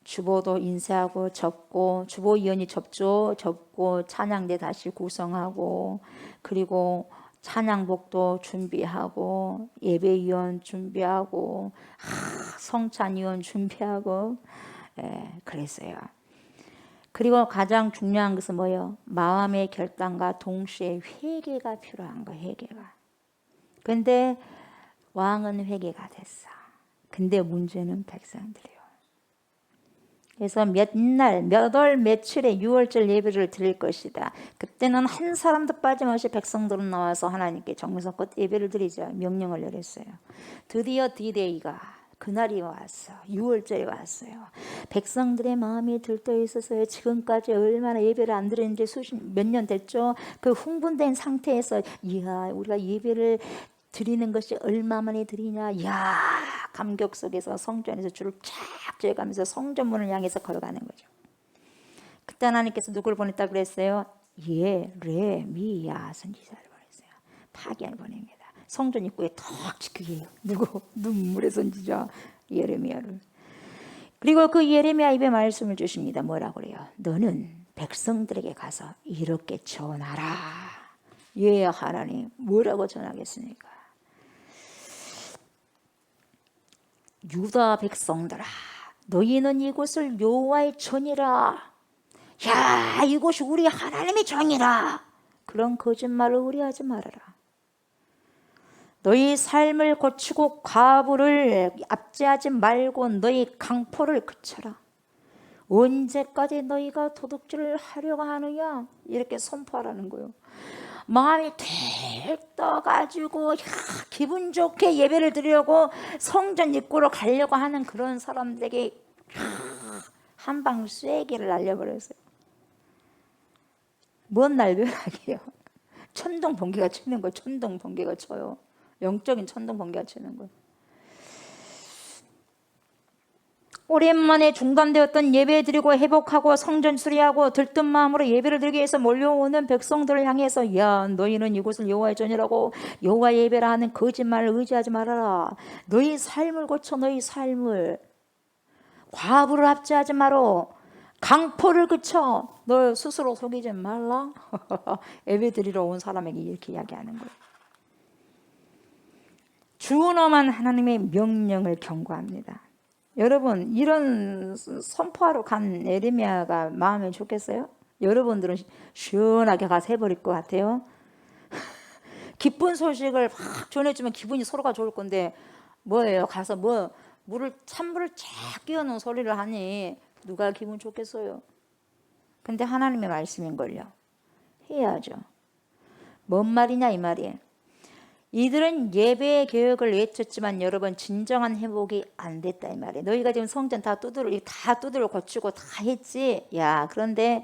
주보도 인쇄하고 접고 주보위원이 접고 찬양대 다시 구성하고 그리고 찬양복도 준비하고 예배위원 준비하고 성찬위원 준비하고 그랬어요. 그리고 가장 중요한 것은 뭐예요? 마음의 결단과 동시에 회개가 필요한 거예요. 회개가. 근데 왕은 회개가 됐어. 근데 문제는 백성들이요. 그래서 몇 월 며칠에 6월절 예배를 드릴 것이다. 그때는 한 사람도 빠짐없이 백성들은 나와서 하나님께 정성껏 예배를 드리자 명령을 내렸어요. 드디어 D-Day가 그날이 왔어. 6월절이 왔어요. 백성들의 마음이 들떠 있어서요. 지금까지 얼마나 예배를 안 드렸는지 몇 년 됐죠. 그 흥분된 상태에서 우리가 예배를 드리는 것이 얼마만에 드리냐. 감격 속에서 성전에서 줄을 쫙 죄가면서 성전문을 향해서 걸어가는 거죠. 그때 하나님께서 누구를 보냈다 그랬어요? 예레미야 선지자를 보냈어요. 파기를 보냅니다. 성전 입구에 턱 지키게 해요. 누구? 눈물의 선지자 예레미야를. 그리고 그 예레미야 입에 말씀을 주십니다. 뭐라고 그래요? 너는 백성들에게 가서 이렇게 전하라. 하나님 뭐라고 전하겠습니까? 유다 백성들아, 너희는 이곳을 여호와의 전이라, 야 이곳이 우리 하나님의 전이라, 그런 거짓말을 우리하지 말아라. 너희 삶을 고치고 과부를 압제하지 말고 너희 강포를 그쳐라. 언제까지 너희가 도둑질을 하려고 하느냐, 이렇게 선포하라는 거예요. 마음이 들떠가지고 기분 좋게 예배를 드리려고 성전 입구로 가려고 하는 그런 사람들에게 한방 쐐기를 날려버렸어요. 뭔 날벼락이에요. 천둥 번개가 치는 거예요. 천둥 번개가 쳐요. 영적인 천둥 번개가 치는 거예요. 오랜만에 중단되었던 예배 드리고 회복하고 성전 수리하고 들뜬 마음으로 예배를 드리기 위해서 몰려오는 백성들을 향해서, 야 너희는 이곳을 여호와의 전이라고 여호와 예배라 하는 거짓말을 의지하지 말아라. 너희 삶을 고쳐, 너희 삶을. 과부를 압제하지 마라. 강포를 그쳐. 너 스스로 속이지 말라. 예배 드리러 온 사람에게 이렇게 이야기하는 거예요. 준엄한 하나님의 명령을 경고합니다. 여러분, 이런 선포하러 간 에레미야가 마음에 좋겠어요? 여러분들은 시원하게 가서 해버릴 것 같아요. 기쁜 소식을 막 전해주면 기분이 서로가 좋을 건데, 뭐예요? 가서 찬물을 쫙 끼워놓은 소리를 하니 누가 기분 좋겠어요? 근데 하나님의 말씀인걸요. 해야죠. 뭔 말이냐 이 말이에요. 이들은 예배 개혁을 외쳤지만 여러분, 진정한 회복이 안 됐다 이 말이에요. 너희가 지금 성전 다 두드려 고치고 다 했지. 야, 그런데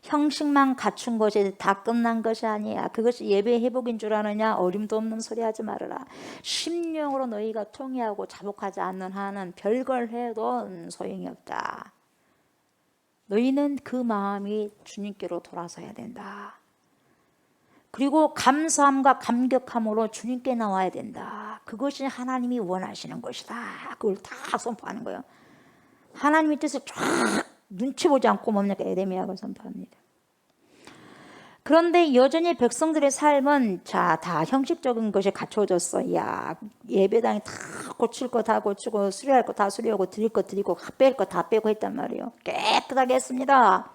형식만 갖춘 것이 다 끝난 것이 아니야. 그것이 예배 회복인 줄 아느냐? 어림도 없는 소리 하지 말아라. 심령으로 너희가 통회하고 자복하지 않는 한은 별걸 해도 소용이 없다. 너희는 그 마음이 주님께로 돌아서야 된다. 그리고 감사함과 감격함으로 주님께 나와야 된다. 그것이 하나님이 원하시는 것이다. 그걸 다 선포하는 거예요. 하나님의 뜻을 쫙 눈치 보지 않고 뭡니까? 에레미야가 선포합니다. 그런데 여전히 백성들의 삶은 다 형식적인 것이 갖춰졌어. 야, 예배당이 다 고칠 거 다 고치고 수리할 거 다 수리하고 드릴 거 드리고 뺄 거 다 빼고 했단 말이에요. 깨끗하게 했습니다.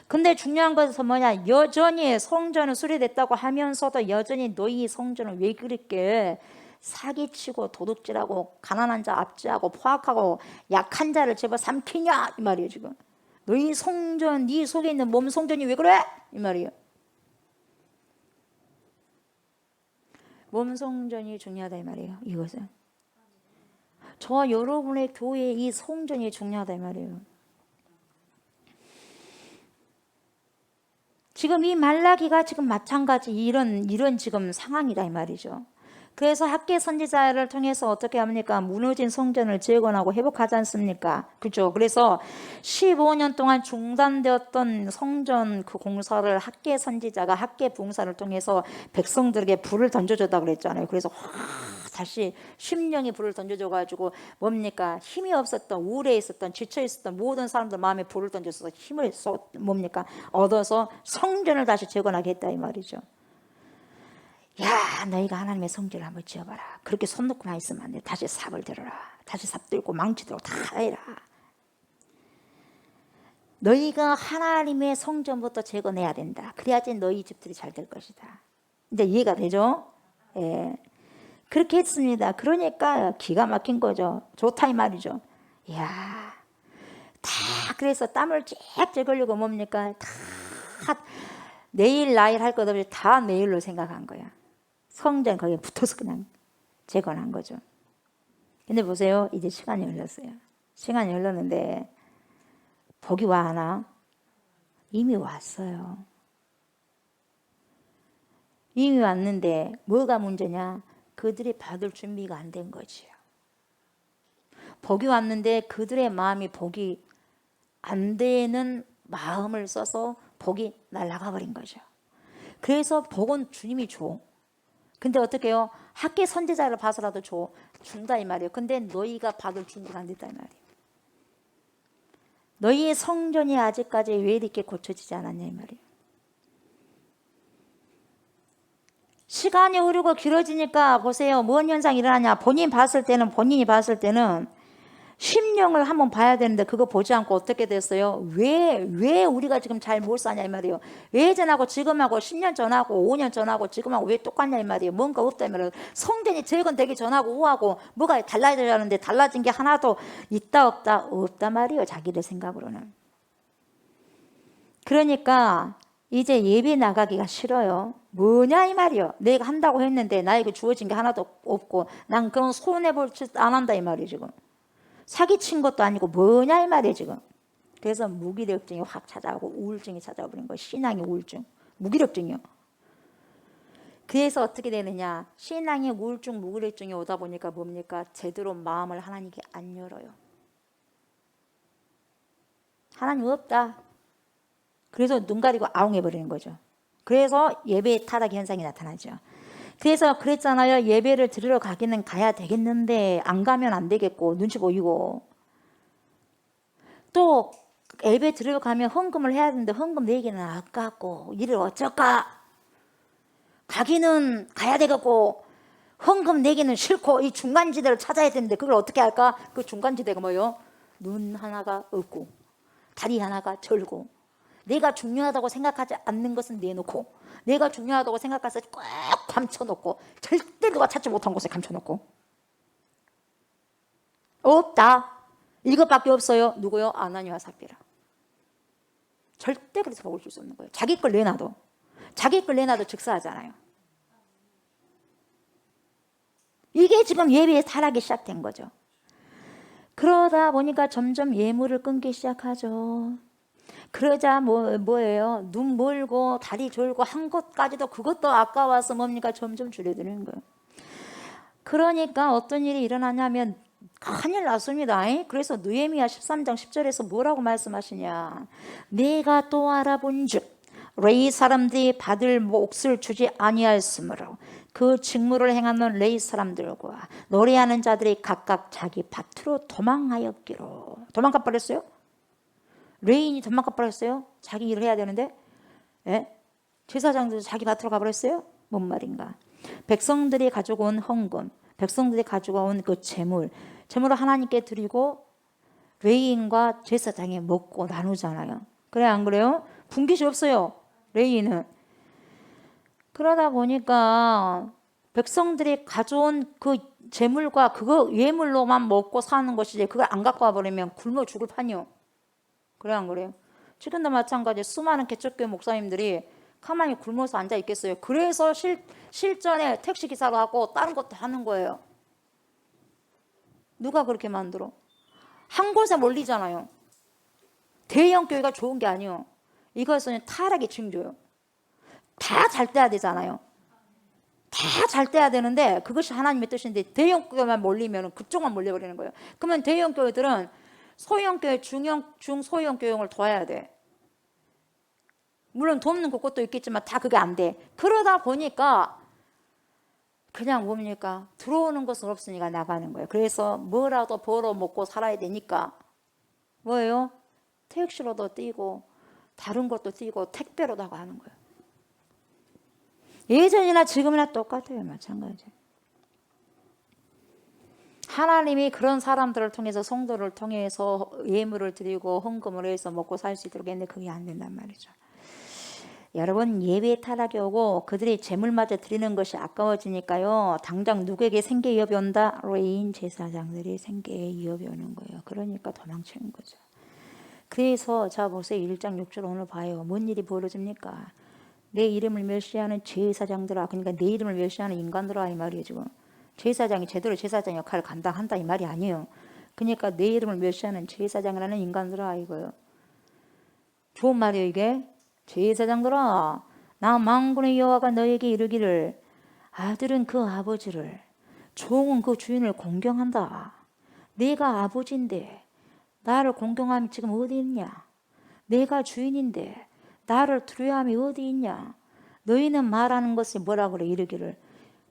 근데 중요한 것은 뭐냐? 여전히 성전은 수리됐다고 하면서도 여전히 너희 성전은 왜 그렇게 사기치고 도둑질하고 가난한 자 압제하고 포악하고 약한 자를 집어삼키냐 이 말이에요. 지금 너희 성전, 네 속에 있는 몸 성전이 왜 그래? 이 말이에요. 몸 성전이 중요하다 이 말이에요. 이것은 저와 여러분의 교회의 이 성전이 중요하다 이 말이에요. 지금 이 말라기가 지금 마찬가지 이런 지금 상황이다 이 말이죠. 그래서 학계 선지자를 통해서 어떻게 합니까? 무너진 성전을 재건하고 회복하지 않습니까? 그죠? 그래서 15년 동안 중단되었던 성전 그 공사를 학계 선지자가 학계 봉사를 통해서 백성들에게 불을 던져줬다 그랬잖아요. 그래서 다시 심령이 불을 던져줘가지고 뭡니까? 힘이 없었던, 우울해 있었던, 지쳐 있었던 모든 사람들 마음에 불을 던져서 힘을 얻어서 성전을 다시 재건하게 했다 이 말이죠. 야, 너희가 하나님의 성전을 한번 지어봐라. 그렇게 손 놓고만 있으면 안 돼. 다시 삽을 들어라. 다시 삽 들고 망치 들고 다 해라. 너희가 하나님의 성전부터 재건해야 된다. 그래야지 너희 집들이 잘 될 것이다. 이제 이해가 되죠? 예. 그렇게 했습니다. 그러니까 기가 막힌 거죠. 좋다 이 말이죠. 이야, 다 그래서 땀을 쫙쫙 흘리고 뭡니까? 다 내일 나일 할 것 없이 다 내일로 생각한 거야. 성전 거기에 붙어서 그냥 재건한 거죠. 근데 보세요. 이제 시간이 흘렀어요. 시간이 흘렀는데 복이 와 하나? 이미 왔어요. 이미 왔는데 뭐가 문제냐? 그들이 받을 준비가 안 된 거지요. 복이 왔는데 그들의 마음이 복이 안 되는 마음을 써서 복이 날아가 버린 거죠. 그래서 복은 주님이 줘. 근데 어떻게 해요? 학계 선지자를 봐서라도 준다 이 말이에요. 근데 너희가 받을 준비가 안 됐다 이 말이에요. 너희의 성전이 아직까지 왜 이렇게 고쳐지지 않았냐 이 말이에요. 시간이 흐르고 길어지니까 보세요. 뭔 현상이 일어나냐. 본인이 봤을 때는 심령을 한번 봐야 되는데 그거 보지 않고 어떻게 됐어요? 왜 우리가 지금 잘 못 사냐 이 말이에요. 예전하고 지금하고 10년 전하고 5년 전하고 지금하고 왜 똑같냐 이 말이에요. 뭔가 없다 이 말이에요. 성전이 재건되기 전하고 후하고 뭐가 달라져야하는데 달라진 게 하나도 있다 없다 말이에요. 자기들 생각으로는. 그러니까 이제 예배 나가기가 싫어요. 뭐냐 이 말이요. 내가 한다고 했는데 나에게 주어진 게 하나도 없고 난 그런 손해볼 짓 안 한다 이 말이에요 지금. 사기친 것도 아니고 뭐냐 이 말이에요 지금. 그래서 무기력증이 확 찾아오고 우울증이 찾아오는 거예요. 신앙의 우울증, 무기력증이요. 그래서 어떻게 되느냐. 신앙의 우울증, 무기력증이 오다 보니까 뭡니까? 제대로 마음을 하나님께 안 열어요. 하나님 없다. 그래서 눈 가리고 아웅해버리는 거죠. 그래서 예배 타락 현상이 나타나죠. 그래서 그랬잖아요. 예배를 드리러 가기는 가야 되겠는데 안 가면 안 되겠고 눈치 보이고 또 예배 드리러 가면 헌금을 해야 되는데 헌금 내기는 아깝고 일을 어쩔까? 가기는 가야 되겠고 헌금 내기는 싫고 이 중간지대를 찾아야 되는데 그걸 어떻게 할까? 그 중간지대가 뭐예요? 눈 하나가 없고 다리 하나가 절고 내가 중요하다고 생각하지 않는 것은 내놓고 내가 중요하다고 생각해서 꼭 감춰놓고 절대 누가 찾지 못한 곳에 감춰놓고 없다. 이것밖에 없어요. 누구요? 아나니와 삽비라. 절대 그래서 복을 줄 수 없는 거예요. 자기 걸 내놔도 즉사하잖아요. 이게 지금 예배의 타락이 시작된 거죠. 그러다 보니까 점점 예물을 끊기 시작하죠. 그러자 뭐예요? 눈 멀고 다리 졸고 한 것까지도 그것도 아까워서 뭡니까? 점점 줄여드는 거예요. 그러니까 어떤 일이 일어나냐면 큰일 났습니다. 그래서 느헤미야 13장 10절에서 뭐라고 말씀하시냐. 내가 또 알아본즉 레위 사람들이 받을 몫을 주지 아니하였으므로 그 직무를 행하는 레위 사람들과 노래하는 자들이 각각 자기 밭으로 도망하였기로. 도망가 버렸어요? 레인이 도망가 버렸어요? 자기 일을 해야 되는데 제사장들도 자기 밭으로 가버렸어요? 뭔 말인가. 백성들이 가지고 온 헌금, 백성들이 가지고 온 그 재물을 하나님께 드리고 레인과 제사장이 먹고 나누잖아요. 그래 안 그래요? 분깃이 없어요. 레인은. 그러다 보니까 백성들이 가져온 그 재물과 그거 예물로만 먹고 사는 것이지 그걸 안 갖고 와버리면 굶어 죽을 판이요. 그래 안 그래요? 지금도 마찬가지. 수많은 개척교회 목사님들이 가만히 굶어서 앉아 있겠어요. 그래서 실전에 택시기사로 하고 다른 것도 하는 거예요. 누가 그렇게 만들어? 한 곳에 몰리잖아요. 대형 교회가 좋은 게 아니에요. 이것은 타락의 징조예요. 다 잘 돼야 되잖아요. 다 잘 돼야 되는데 그것이 하나님의 뜻인데 대형 교회만 몰리면 그쪽만 몰려버리는 거예요. 그러면 대형 교회들은 소형교회, 중소형 교회를 도와야 돼. 물론 돕는 곳도 있겠지만 다 그게 안 돼. 그러다 보니까 그냥 뭡니까? 들어오는 것은 없으니까 나가는 거예요. 그래서 뭐라도 벌어 먹고 살아야 되니까 뭐예요? 택시로도 뛰고 다른 것도 뛰고 택배로도 하고 하는 거예요. 예전이나 지금이나 똑같아요. 마찬가지. 하나님이 그런 사람들을 통해서 성도를 통해서 예물을 드리고 헌금을 해서 먹고 살 수 있도록 했는데 그게 안 된단 말이죠. 여러분 예배 타락이 오고 그들이 재물마저 드리는 것이 아까워지니까요. 당장 누구에게 생계 위협이 온다? 레인 제사장들이 생계에 위협이 오는 거예요. 그러니까 도망치는 거죠. 그래서 자 보세요. 1장 6절 오늘 봐요. 뭔 일이 벌어집니까? 내 이름을 멸시하는 제사장들아. 그러니까 내 이름을 멸시하는 인간들아 이 말이에요 지금. 제사장이 제대로 제사장 역할을 감당한다 이 말이 아니에요. 그러니까 내 이름을 멸시하는 제사장이라는 인간들아 이거예요. 좋은 말이에요 이게. 제사장들아 나 만군의 여호와가 너에게 이르기를 아들은 그 아버지를 종은 그 주인을 공경한다. 내가 아버지인데 나를 공경함이 지금 어디 있냐. 내가 주인인데 나를 두려워함이 어디 있냐. 너희는 말하는 것이 뭐라 그래 이르기를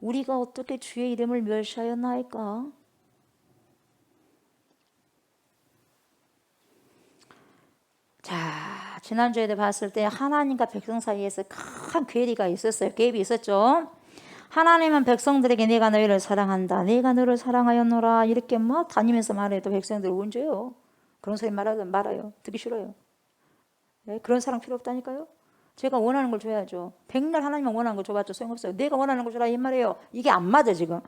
우리가 어떻게 주의 이름을 멸시하였나이까? 자, 지난주에도 봤을 때 하나님과 백성 사이에서 큰 괴리가 있었어요. 갭이 있었죠. 하나님은 백성들에게 내가 너희를 사랑한다, 내가 너를 사랑하였노라 이렇게 막 다니면서 말해도 백성들 언제요? 그런 소리 말아요. 듣기 싫어요. 네? 그런 사랑 필요 없다니까요. 제가 원하는 걸 줘야죠. 백날 하나님은 원하는 걸 줘봤자 소용없어요. 내가 원하는 걸 줘라 이 말이에요. 이게 안 맞아 지금.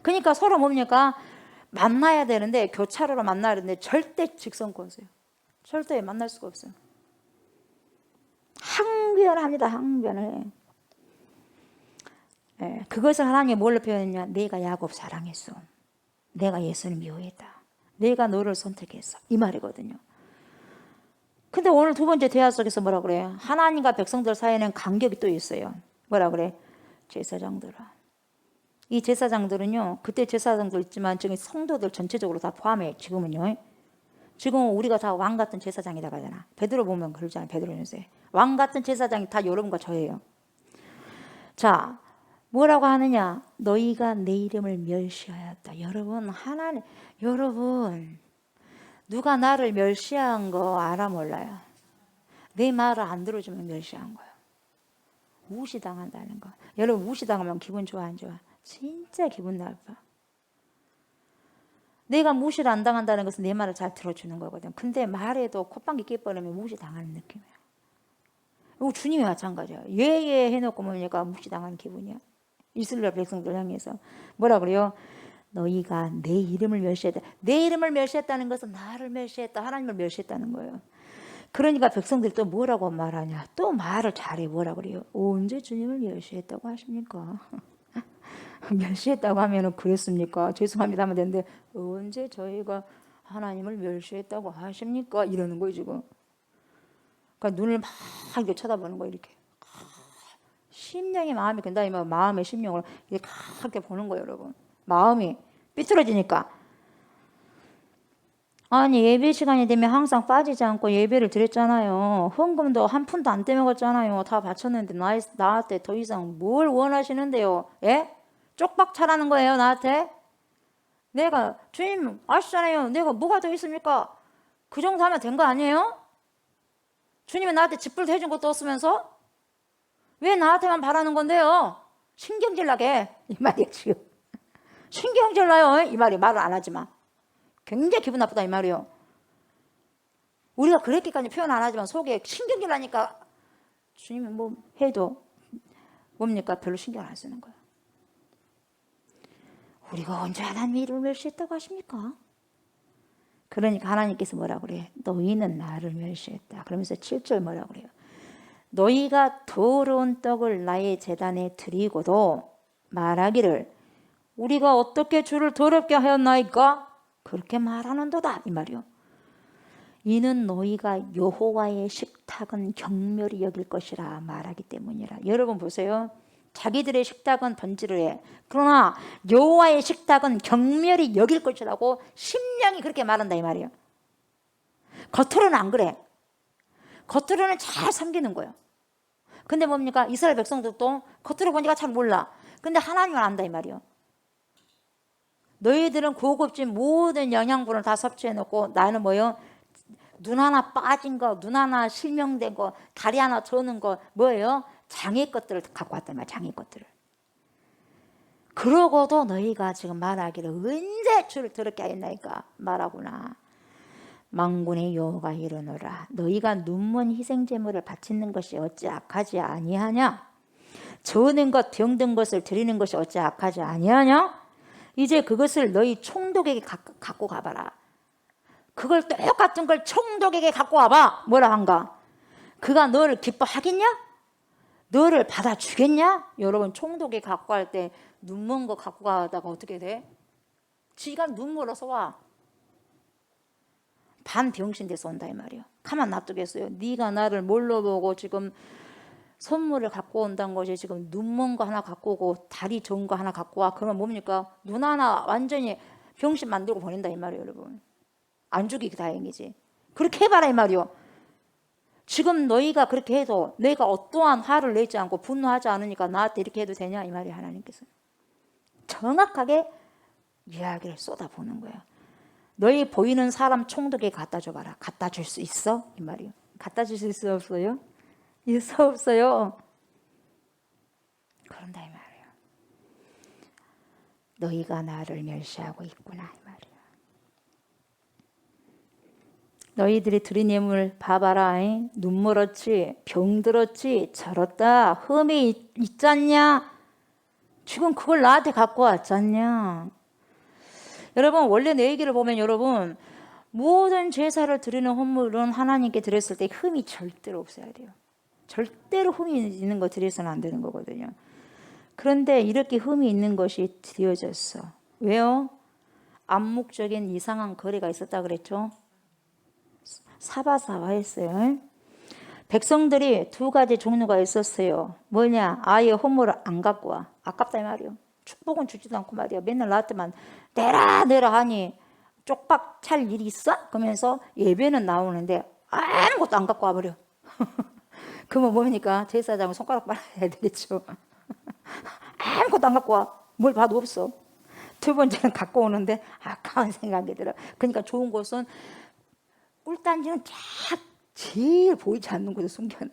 그러니까 서로 뭡니까? 만나야 되는데 교차로로 만나야 되는데 절대 직선거세요. 절대 만날 수가 없어요. 항변합니다. 항변을 해. 예, 그것을 하나님이 뭘로 표현했냐? 내가 야곱 사랑했어. 내가 예수를 미워했다. 내가 너를 선택했어. 이 말이거든요. 근데 오늘 두 번째 대화 속에서 뭐라 그래요? 하나님과 백성들 사이에는 간격이 또 있어요. 뭐라 그래? 제사장들아. 이 제사장들은요, 그때 제사장도 있지만 지금 성도들 전체적으로 다 포함해. 지금은요. 지금 우리가 다 왕 같은 제사장이라고 하잖아. 베드로 보면 그러잖아요. 베드로는세. 왕 같은 제사장이 다 여러분과 저예요. 자, 뭐라고 하느냐? 너희가 내 이름을 멸시하였다. 여러분, 누가 나를 멸시한 거 알아 몰라요? 내 말을 안 들어주면 멸시한 거예요. 무시당한다는 거. 여러분 무시당하면 기분 좋아 안 좋아? 진짜 기분 나빠. 내가 무시를 안 당한다는 것은 내 말을 잘 들어주는 거거든. 근데 말해도 콧방귀 껴버리면 무시당하는 느낌이야. 이거 주님이 마찬가지야. 예예 해놓고 뭡니까? 무시당하는 기분이야. 이스라엘 백성들 향해서 뭐라 그래요? 너희가 내 이름을 멸시했다. 내 이름을 멸시했다는 것은 나를 멸시했다. 하나님을 멸시했다는 거예요. 그러니까 백성들이 또 뭐라고 말하냐? 또 말을 잘해. 뭐라 그래요? 언제 주님을 멸시했다고 하십니까? 멸시했다고 하면은 그랬습니까? 죄송합니다 하면 되는데 언제 저희가 하나님을 멸시했다고 하십니까? 이러는 거예요 지금. 그러니까 눈을 막 이렇게 쳐다보는 거예요 이렇게. 심령이 마음이 된다 이면 마음의 심령을 이렇게 보는 거예요 여러분. 마음이 삐뚤어지니까. 아니 예배 시간이 되면 항상 빠지지 않고 예배를 드렸잖아요. 헌금도 한 푼도 안 떼먹었잖아요. 다 바쳤는데 나한테 더 이상 뭘 원하시는데요? 예? 쪽박 차라는 거예요 나한테? 내가 주님 아시잖아요. 내가 뭐가 더 있습니까? 그 정도 하면 된 거 아니에요? 주님이 나한테 직불도 해준 것도 없으면서 왜 나한테만 바라는 건데요? 신경질 나게 이 말이야 지금. 신경질 나요 이 말이. 말을 안 하지만 굉장히 기분 나쁘다 이 말이요. 우리가 그렇게까지 표현 안 하지만 속에 신경질 나니까 주님이 뭐 해도 뭡니까? 별로 신경 안 쓰는 거예요. 우리가 언제 하나님 이름을 멸시했다고 하십니까? 그러니까 하나님께서 뭐라 그래요? 너희는 나를 멸시했다. 그러면서 7절 뭐라 그래요? 너희가 더러운 떡을 나의 제단에 드리고도 말하기를 우리가 어떻게 주를 더럽게 하였나이까? 그렇게 말하는도다 이 말이요. 이는 너희가 여호와의 식탁은 경멸히 여길 것이라 말하기 때문이라. 여러분 보세요. 자기들의 식탁은 번지르해. 그러나 여호와의 식탁은 경멸히 여길 것이라고 심령이 그렇게 말한다 이 말이에요. 겉으로는 안 그래. 겉으로는 잘 섬기는 거예요. 근데 뭡니까? 이스라엘 백성들도 겉으로 보니까 잘 몰라. 근데 하나님은 안다 이 말이에요. 너희들은 고급진 모든 영양분을 다 섭취해놓고 나는 뭐예요? 눈 하나 빠진 거, 눈 하나 실명된 거, 다리 하나 저는 거 뭐예요? 장애 것들을 갖고 왔단 말이야. 장애 것들을. 그러고도 너희가 지금 말하기를 언제 주를 더럽게 하였나이까 말하구나. 만군의 여호와가 이르노라. 너희가 눈먼 희생제물을 바치는 것이 어찌 악하지 아니하냐? 저는 것 병든 것을 드리는 것이 어찌 악하지 아니하냐? 이제 그것을 너희 총독에게 갖고 가봐라. 그걸 똑같은 걸 총독에게 갖고 와봐. 뭐라 한가? 그가 너를 기뻐하겠냐? 너를 받아주겠냐? 여러분 총독에 갖고 갈 때 눈먼 거 갖고 가다가 어떻게 돼? 지가 눈 멀어서 와. 반병신 돼서 온다 이 말이에요. 가만 놔두겠어요? 네가 나를 뭘로 보고 지금 선물을 갖고 온다는 것이 지금 눈먼 거 하나 갖고 오고 다리 좋은 거 하나 갖고 와. 그러면 뭡니까? 눈 하나 완전히 병신 만들고 보낸다 이 말이에요 여러분. 안 죽이기 다행이지. 그렇게 해봐라 이 말이요. 지금 너희가 그렇게 해도 내가 어떠한 화를 내지 않고 분노하지 않으니까 나한테 이렇게 해도 되냐 이 말이에요. 하나님께서 정확하게 이야기를 쏟아보는 거예요. 너희 보이는 사람 총독에 갖다 줘봐라. 갖다 줄 수 있어? 이 말이요. 갖다 줄 수 있어 없어요? 있어 없어요? 그런다 이 말이에요. 너희가 나를 멸시하고 있구나 이 말이야. 너희들이 드린 예물 봐봐라. 눈 멀었지, 병들었지, 저렇다, 흠이 있잖냐? 지금 그걸 나한테 갖고 왔잖냐? 여러분 원래 내 얘기를 보면 여러분 모든 제사를 드리는 헌물은 하나님께 드렸을 때 흠이 절대로 없어야 돼요. 절대로 흠이 있는 거 드려서는 안 되는 거거든요. 그런데 이렇게 흠이 있는 것이 드려졌어. 왜요? 암묵적인 이상한 거래가 있었다 그랬죠. 사바사바했어요. 백성들이 두 가지 종류가 있었어요. 뭐냐? 아예 헌물을 안 갖고 와. 아깝다 이 말이요. 축복은 주지도 않고 말이야. 맨날 나한테만 내라 내라 하니 쪽박 찰 일이 있어? 그러면서 예배는 나오는데 아무것도 안 갖고 와버려. 그러면 뭡니까? 제사장은 손가락 빨아야 되겠죠. 아무것도 안 갖고 와. 뭘 봐도 없어. 두 번째는 갖고 오는데 아까운 생각이 들어. 그러니까 좋은 곳은 꿀단지는 쫙 제일 보이지 않는 곳에 숨겨놔.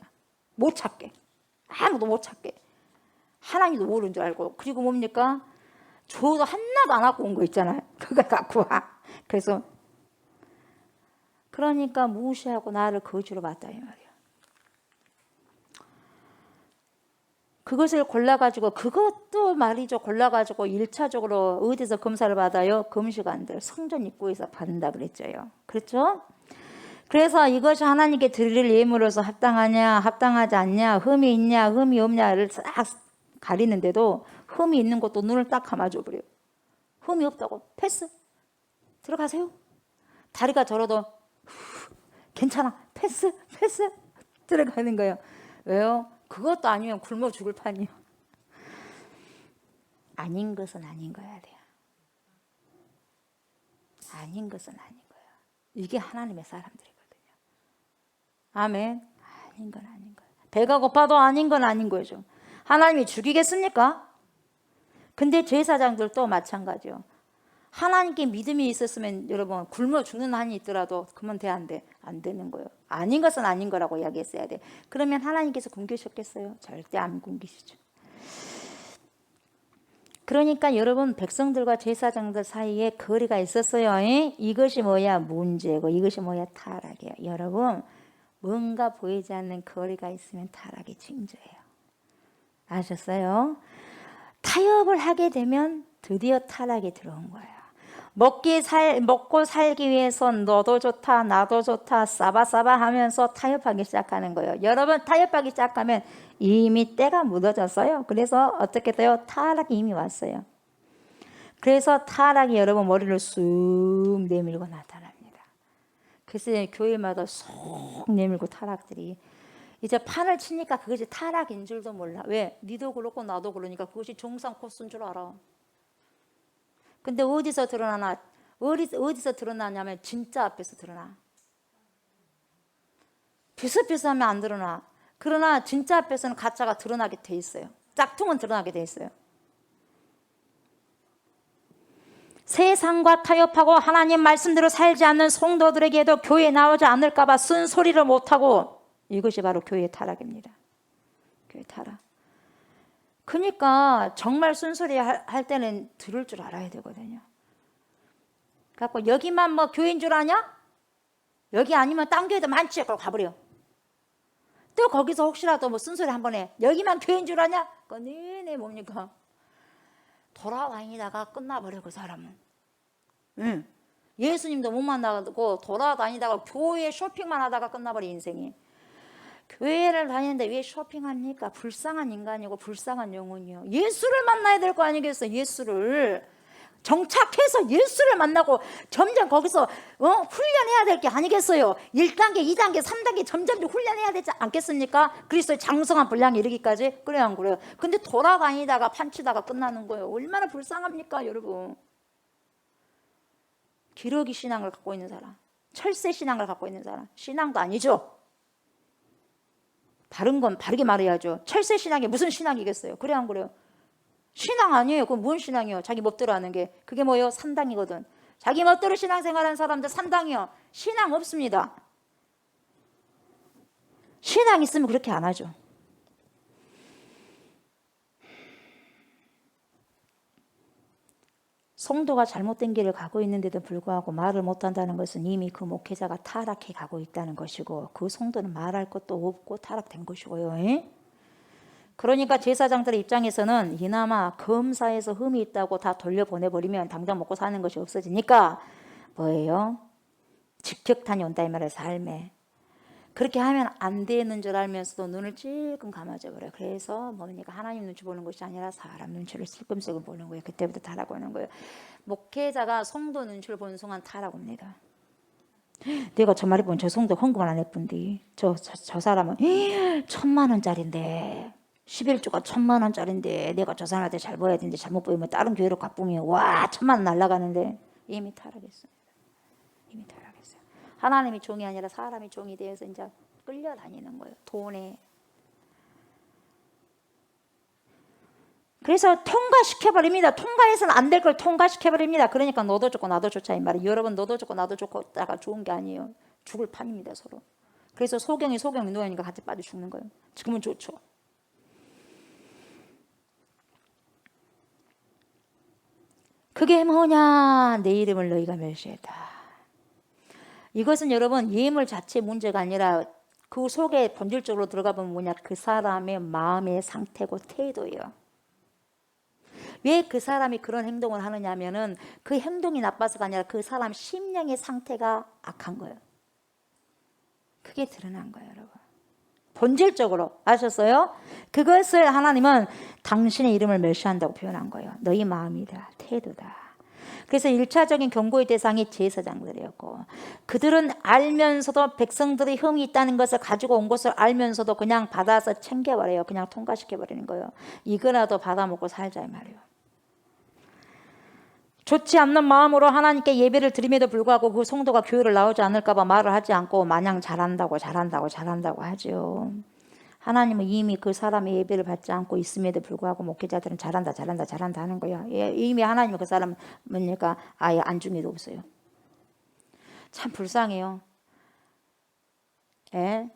못 찾게. 아무도 못 찾게. 하나님도 모르는 줄 알고. 그리고 뭡니까? 줘도 하나도 안 갖고 온 거 있잖아요. 그걸 갖고 와. 그래서 그러니까 무시하고 나를 거지로 봤다 이 말이야. 그것을 골라가지고 그것도 말이죠. 골라가지고 1차적으로 어디서 검사를 받아요? 금식안들 성전 입구에서 받는다 그랬죠요. 그렇죠? 그래서 이것이 하나님께 드릴 예물로서 합당하냐 합당하지 않냐 흠이 있냐 흠이 없냐를 싹 가리는데도 흠이 있는 것도 눈을 딱 감아줘 버려요. 흠이 없다고 패스 들어가세요. 다리가 저러도 괜찮아 패스 들어가는 거예요. 왜요? 그것도 아니면 굶어 죽을 판이요. 아닌 것은 아닌 거야 돼요. 아닌 것은 아닌 거야. 이게 하나님의 사람들이거든요. 아멘. 아닌 건 아닌 거야. 배가 고파도 아닌 건 아닌 거죠. 하나님이 죽이겠습니까? 근데 제사장들도 마찬가지요. 하나님께 믿음이 있었으면 여러분 굶어 죽는 한이 있더라도 그러면 돼 안 돼? 안 되는 거예요. 아닌 것은 아닌 거라고 이야기했어야 돼. 그러면 하나님께서 굶기셨겠어요? 절대 안 굶기시죠. 그러니까 여러분 백성들과 제사장들 사이에 거리가 있었어요. 이것이 뭐야? 문제고 이것이 뭐야? 타락이에요. 여러분 뭔가 보이지 않는 거리가 있으면 타락의 징조예요. 아셨어요? 타협을 하게 되면 드디어 타락이 들어온 거예요. 먹고 살기 위해선 너도 좋다 나도 좋다 싸바싸바 하면서 타협하기 시작하는 거예요. 여러분 타협하기 시작하면 이미 때가 묻어졌어요. 그래서 어떻게 돼요? 타락이 이미 왔어요. 그래서 타락이 여러분 머리를 쑥 내밀고 나타납니다. 그래서 교회마다 쏙 내밀고 타락들이 이제 판을 치니까 그것이 타락인 줄도 몰라. 왜? 니도 그렇고 나도 그러니까 그것이 정상 코스인 줄 알아. 근데 어디서 드러나나? 어디서 드러나냐면 진짜 앞에서 드러나. 비슷비슷하면 안 드러나. 그러나 진짜 앞에서는 가짜가 드러나게 돼 있어요. 짝퉁은 드러나게 돼 있어요. 세상과 타협하고 하나님 말씀대로 살지 않는 성도들에게도 교회에 나오지 않을까 봐 쓴소리를 못하고 이것이 바로 교회의 타락입니다. 교회 타락. 그러니까 정말 쓴소리 할 때는 들을 줄 알아야 되거든요. 그래서 여기만 뭐 교회인 줄 아냐? 여기 아니면 딴 교회도 많지. 그러고 가버려. 또 거기서 혹시라도 뭐 쓴소리 한번 해. 여기만 교회인 줄 아냐? 내내 뭡니까? 돌아다니다가 끝나버려 그 사람은. 응. 예수님도 못 만나고 돌아다니다가 교회 쇼핑만 하다가 끝나버려 인생이. 교회를 다니는데 왜 쇼핑합니까? 불쌍한 인간이고 불쌍한 영혼이요. 예수를 만나야 될 거 아니겠어요? 예수를 정착해서 예수를 만나고 점점 거기서 훈련해야 될 게 아니겠어요? 1단계, 2단계, 3단계 점점 훈련해야 되지 않겠습니까? 그리스도의 장성한 분량에 이르기까지. 그래야 안 그래요? 근데 돌아다니다가 판치다가 끝나는 거예요. 얼마나 불쌍합니까 여러분? 기러기 신앙을 갖고 있는 사람, 철새 신앙을 갖고 있는 사람, 신앙도 아니죠. 바른 건 바르게 말해야죠. 철새 신앙이 무슨 신앙이겠어요? 그래 안 그래요? 신앙 아니에요. 그건 뭔 신앙이에요? 자기 멋대로 하는 게. 그게 뭐예요? 산당이거든. 자기 멋대로 신앙생활하는 사람들 산당이요. 신앙 없습니다. 신앙 있으면 그렇게 안 하죠. 성도가 잘못된 길을 가고 있는데도 불구하고 말을 못한다는 것은 이미 그 목회자가 타락해 가고 있다는 것이고 그 성도는 말할 것도 없고 타락된 것이고요. 그러니까 제사장들의 입장에서는 이나마 검사에서 흠이 있다고 다 돌려보내버리면 당장 먹고 사는 것이 없어지니까 뭐예요? 직격탄이 온다 이 말이에요. 삶에. 그렇게 하면 안 되는 줄 알면서도 눈을 찔끔 감아줘 버려요. 그래서 뭡니까? 하나님 눈치 보는 것이 아니라 사람 눈치를 슬금슬금 보는 거예요. 그때부터 타락 오는 거예요. 목회자가 성도 눈치를 보는 순간 타락 옵니다. 내가 저 말이 보면 저 성도 헌금을 안 했던데 저 사람은 1,000,000원짜리인데 11조가 1,000,000원짜리인데 내가 저 사람한테 잘 보여야 되는데 잘못 보이면 다른 교회로 갚으면 와 1,000,000원 날라가는데 이미 타락했어요. 이미 타락했어요. 하나님이 종이 아니라 사람이 종이 되어서 이제 끌려다니는 거예요. 돈에. 그래서 통과시켜버립니다. 통과해서는 안 될 걸 통과시켜버립니다. 그러니까 너도 좋고 나도 좋자 이 말이에요. 여러분 너도 좋고 나도 좋고다가 좋은 게 아니에요. 죽을 판입니다 서로. 그래서 소경이 노예니까 같이 빠져 죽는 거예요. 지금은 좋죠. 그게 뭐냐? 내 이름을 너희가 멸시했다. 이것은 여러분 예물 자체 문제가 아니라 그 속에 본질적으로 들어가 보면 뭐냐? 그 사람의 마음의 상태고 태도예요. 왜 그 사람이 그런 행동을 하느냐 하면은 그 행동이 나빠서가 아니라 그 사람 심령의 상태가 악한 거예요. 그게 드러난 거예요, 여러분. 본질적으로 아셨어요? 그것을 하나님은 당신의 이름을 멸시한다고 표현한 거예요. 너희 마음이다, 태도다. 그래서 1차적인 경고의 대상이 제사장들이었고 그들은 알면서도 백성들의 흠이 있다는 것을 가지고 온 것을 알면서도 그냥 받아서 챙겨버려요. 그냥 통과시켜버리는 거예요. 이거라도 받아먹고 살자 이 말이에요. 좋지 않는 마음으로 하나님께 예배를 드림에도 불구하고 그 성도가 교회를 나오지 않을까 봐 말을 하지 않고 마냥 잘한다고 하죠. 하나님은 이미 그 사람의 예배를 받지 않고 있음에도 불구하고 목회자들은 잘한다 하는 거예요. 이미 하나님은 그 사람 뭡니까? 아예 안중에도 없어요. 참 불쌍해요. 예?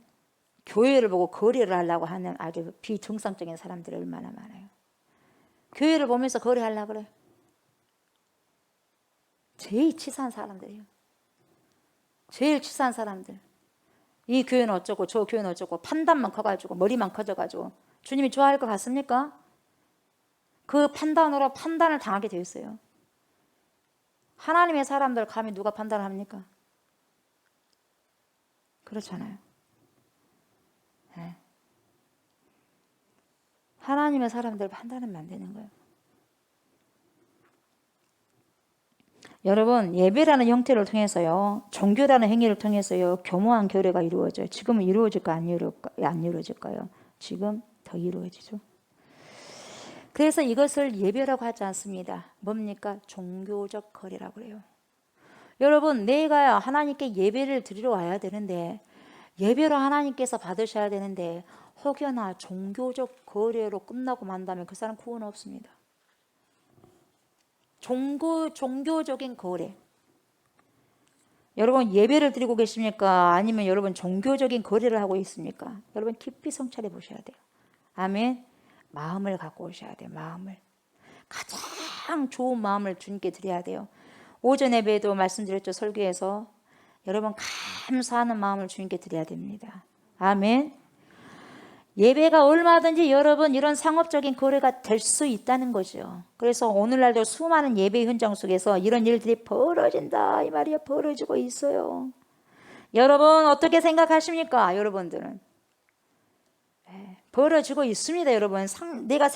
교회를 보고 거래를 하려고 하는 아주 비정상적인 사람들이 얼마나 많아요. 교회를 보면서 거래하려고 그래. 제일 치사한 사람들이에요. 제일 치사한 사람들. 이 교회는 어쩌고 저 교회는 어쩌고 판단만 커가지고 머리만 커져가지고 주님이 좋아할 것 같습니까? 그 판단으로 판단을 당하게 되어 있어요. 하나님의 사람들 감히 누가 판단을 합니까? 그렇잖아요. 네. 하나님의 사람들 판단하면 안 되는 거예요. 여러분 예배라는 형태를 통해서요, 종교라는 행위를 통해서요 교묘한 교례가 이루어져요. 지금은 이루어질까 안 이루어질까요? 지금 더 이루어지죠. 그래서 이것을 예배라고 하지 않습니다. 뭡니까? 종교적 거래라고 그래요. 여러분 내가 하나님께 예배를 드리러 와야 되는데 예배로 하나님께서 받으셔야 되는데 혹여나 종교적 거래로 끝나고 만다면 그 사람 구원 없습니다. 종교적인 거래. 여러분 예배를 드리고 계십니까? 아니면 여러분 종교적인 거래를 하고 있습니까? 여러분 깊이 성찰해 보셔야 돼요. 아멘. 마음을 갖고 오셔야 돼요. 마음을. 가장 좋은 마음을 주님께 드려야 돼요. 오전 예배에도 말씀드렸죠. 설교에서. 여러분 감사하는 마음을 주님께 드려야 됩니다. 아멘. 예배가 얼마든지 여러분 이런 상업적인 거래가 될 수 있다는 거죠. 그래서 오늘날도 수많은 예배 현장 속에서 이런 일들이 벌어진다 이 말이에요. 벌어지고 있어요. 여러분 어떻게 생각하십니까? 여러분들은 벌어지고 있습니다. 여러분 내가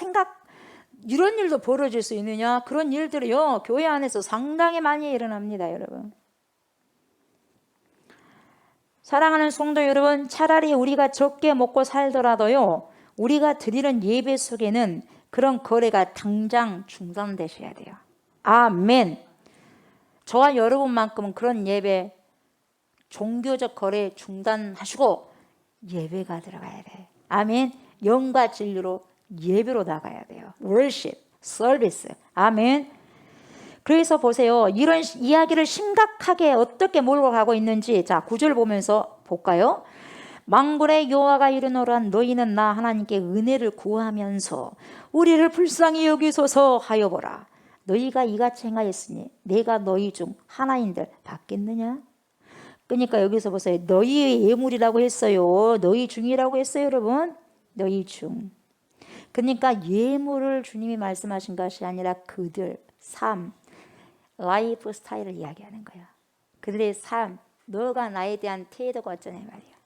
이런 일도 벌어질 수 있느냐? 그런 일들이요 교회 안에서 상당히 많이 일어납니다. 여러분 사랑하는 성도 여러분, 차라리 우리가 적게 먹고 살더라도요 우리가 드리는 예배 속에는 그런 거래가 당장 중단되셔야 돼요. 아멘. 저와 여러분만큼은 그런 예배 종교적 거래 중단하시고 예배가 들어가야 돼요. 아멘. 영과 진리로 예배로 나가야 돼요. worship, service. 아멘. 그래서 보세요. 이런 이야기를 심각하게 어떻게 몰고 가고 있는지 자 9절 보면서 볼까요? 만군의 여호와가 이르노라 너희는 나 하나님께 은혜를 구하면서 우리를 불쌍히 여기소서 하여 보라. 너희가 이같이 행하였으니 내가 너희 중 하나인들 받겠느냐? 그러니까 여기서 보세요. 너희의 예물이라고 했어요. 너희 중이라고 했어요, 여러분. 너희 중. 그러니까 예물을 주님이 말씀하신 것이 아니라 그들 삶, 라이프 스타일을 이야기하는 거야. 그들의 삶, 너가 나에 대한 태도가 어쩌냐 말이야.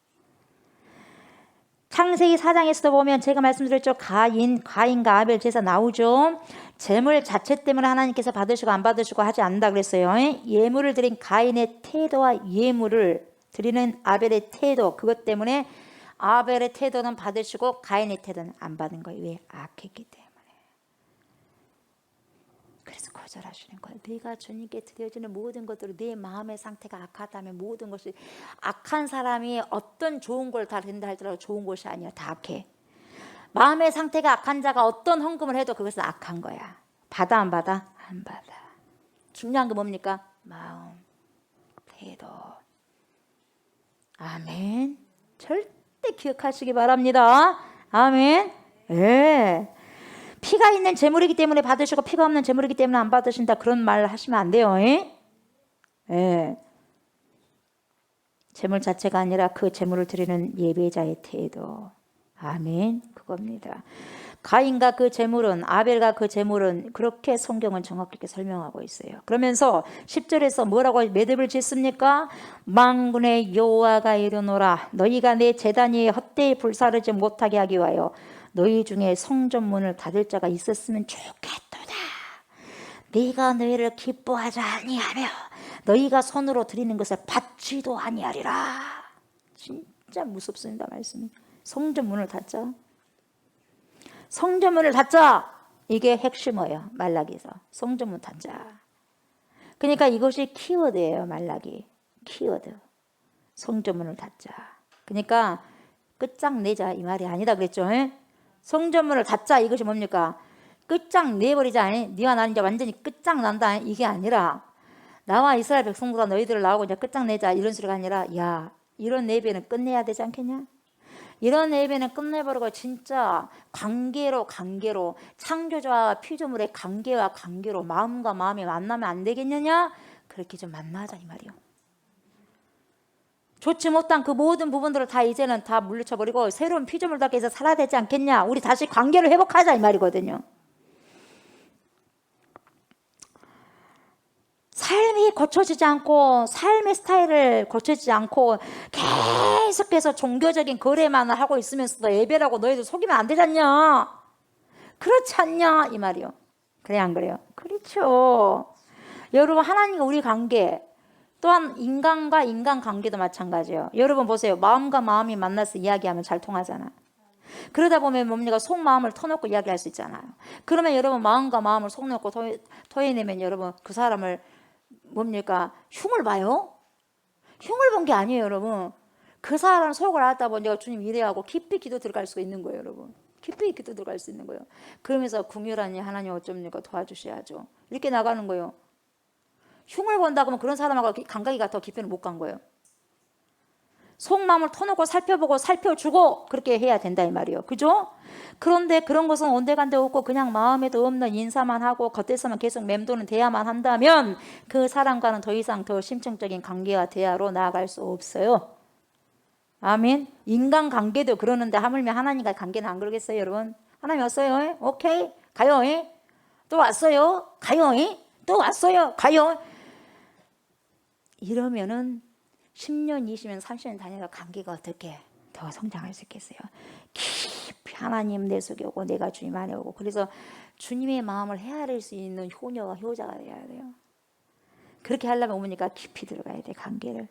창세기 4장에서도 보면 제가 말씀드렸죠. 가인과 아벨 제사 나오죠. 재물 자체 때문에 하나님께서 받으시고 안 받으시고 하지 않는다 그랬어요. 예물을 드린 가인의 태도와 예물을 드리는 아벨의 태도, 그것 때문에 아벨의 태도는 받으시고 가인의 태도는 안 받은 거예요. 왜? 악했기 때문에. 그래서 거절하시는 거예요. 내가 주님께 드려지는 모든 것들을 내 마음의 상태가 악하다면 모든 것이 악한 사람이 어떤 좋은 걸 다 된다 할지라도 좋은 것이 아니야. 다 악해. 마음의 상태가 악한 자가 어떤 헌금을 해도 그것은 악한 거야. 받아 안 받아? 안 받아. 중요한 게 뭡니까? 마음, 태도. 아멘. 절대 기억하시기 바랍니다. 아멘. 예. 피가 있는 재물이기 때문에 받으시고 피가 없는 재물이기 때문에 안 받으신다, 그런 말 하시면 안 돼요. 예. 재물 자체가 아니라 그 재물을 드리는 예배자의 태도. 아멘. 그겁니다. 가인과 그 재물은, 아벨과 그 재물은, 그렇게 성경은 정확하게 설명하고 있어요. 그러면서 10절에서 뭐라고 매듭을 짓습니까? 만군의 여호와가 이르노라 너희가 내 제단 위에 헛되이 불사르지 못하게 하기 위하여 너희 중에 성전문을 닫을 자가 있었으면 좋겠도다. 네가 너희를 기뻐하지 아니하며 너희가 손으로 드리는 것을 받지도 아니하리라. 진짜 무섭습니다, 말씀이. 성전문을 닫자. 성전문을 닫자. 이게 핵심어예요, 말라기에서. 성전문 닫자. 그러니까 이것이 키워드예요, 말라기. 키워드. 성전문을 닫자. 그러니까 끝장내자 이 말이 아니다 그랬죠. 성전문을 닫자, 이것이 뭡니까? 끝장내버리자. 네와 나는 이제 완전히 끝장난다, 이게 아니라 나와 이스라엘 백성보다 너희들을 나오고 이제 끝장내자, 이런 소리가 아니라, 야, 이런 예배는 끝내야 되지 않겠냐? 이런 예배는 끝내버리고 진짜 관계로 창조자와 피조물의 관계와 관계로 마음과 마음이 만나면 안 되겠느냐? 그렇게 좀 만나자 이 말이요. 좋지 못한 그 모든 부분들을 다 이제는 다 물리쳐버리고 새로운 피조물답게 해서 살아야 되지 않겠냐? 우리 다시 관계를 회복하자 이 말이거든요. 삶이 고쳐지지 않고 삶의 스타일을 고쳐지지 않고 계속해서 종교적인 거래만 하고 있으면서도 예배라고 너희들 속이면 안 되잖냐? 그렇지 않냐? 이 말이요. 그래 안 그래요? 그렇죠. 여러분, 하나님과 우리 관계, 또한 인간과 인간 관계도 마찬가지예요. 여러분 보세요. 마음과 마음이 만나서 이야기하면 잘 통하잖아. 그러다 보면 뭡니까? 속마음을 터놓고 이야기할 수 있잖아요. 그러면 여러분 마음과 마음을 속놓고 토해내면 여러분 그 사람을 뭡니까? 흉을 봐요? 흉을 본 게 아니에요, 여러분. 그 사람 속을 알았다 보니까 주님 이래하고 깊이 기도 들어갈 수 있는 거예요, 여러분. 깊이 기도 들어갈 수 있는 거예요. 그러면서 궁유라니 하나님 어쩝니까? 도와주셔야죠. 이렇게 나가는 거예요. 흉을 본다 그러면 그런 사람하고 감각이가 더 깊이는 못 간 거예요. 속마음을 터놓고 살펴보고 살펴주고 그렇게 해야 된다 이 말이에요. 그죠? 그런데 그런 것은 온데간데 없고 그냥 마음에도 없는 인사만 하고 겉에서만 계속 맴도는 대화만 한다면 그 사람과는 더 이상 더 심층적인 관계와 대화로 나아갈 수 없어요. 아멘. 인간관계도 그러는데 하물며 하나님과 관계는 안 그러겠어요, 여러분? 하나님 왔어요? 오케이. 가요. 또 왔어요? 가요. 또 왔어요? 가요. 이러면은 10년, 20년, 30년 다녀가 관계가 어떻게 더 성장할 수 있겠어요? 깊이 하나님 내 속에 오고 내가 주님 안에 오고, 그래서 주님의 마음을 헤아릴 수 있는 효녀가 효자가 되어야 돼요. 그렇게 하려면 뭡니까? 깊이 들어가야 돼, 관계를.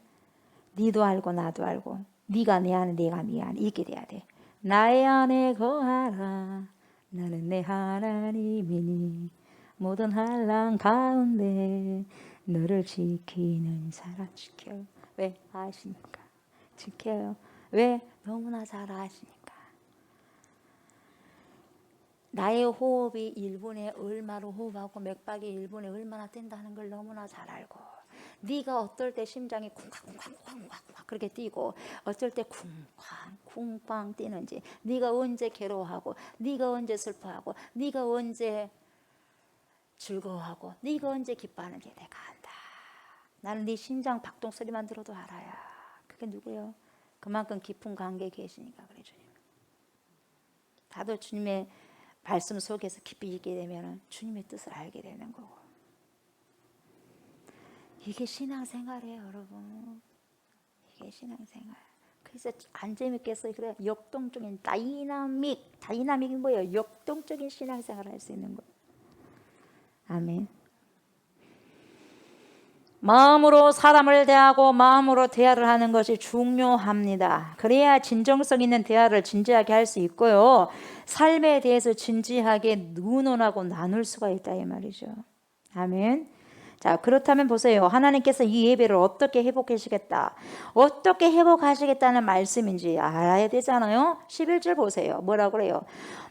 니도 알고 나도 알고 네가 내 안에 내가 네 안에 있게 돼야 돼. 나의 안에 거하라 나는 내 하나님이니 모든 한랑 가운데 너를 지키는 사람. 지켜요. 왜? 아시니까. 지켜요. 왜? 너무나 잘 아시니까. 나의 호흡이 1분에 얼마로 호흡하고 맥박이 1분에 얼마나 뛴다는 걸 너무나 잘 알고, 네가 어떨 때 심장이 쿵쾅쿵쾅쿵쾅 그렇게 뛰고 어떨 때 쿵쾅쿵쾅 뛰는지, 네가 언제 괴로워하고 네가 언제 슬퍼하고 네가 언제 즐거워하고 네가 언제 기뻐하는지 내가 안다. 나는 네 심장 박동 소리만 들어도 알아야. 그게 누구예요? 그만큼 깊은 관계에 계시니까 그래 주님. 다들 주님의 말씀 속에서 깊이 있게 되면 주님의 뜻을 알게 되는 거고. 이게 신앙생활이에요, 여러분. 이게 신앙생활. 그래서 안 재밌겠어요. 그래 역동적인 다이나믹이 뭐예요? 역동적인 신앙생활을 할 수 있는 거예요. 아멘. 마음으로 사람을 대하고 마음으로 대화를 하는 것이 중요합니다. 그래야 진정성 있는 대화를 진지하게 할 수 있고요. 삶에 대해서 진지하게 의논하고 나눌 수가 있다 이 말이죠. 아멘. 자, 그렇다면 보세요. 하나님께서 이 예배를 어떻게 회복하시겠다, 어떻게 회복하시겠다는 말씀인지 알아야 되잖아요. 11절 보세요. 뭐라고 그래요?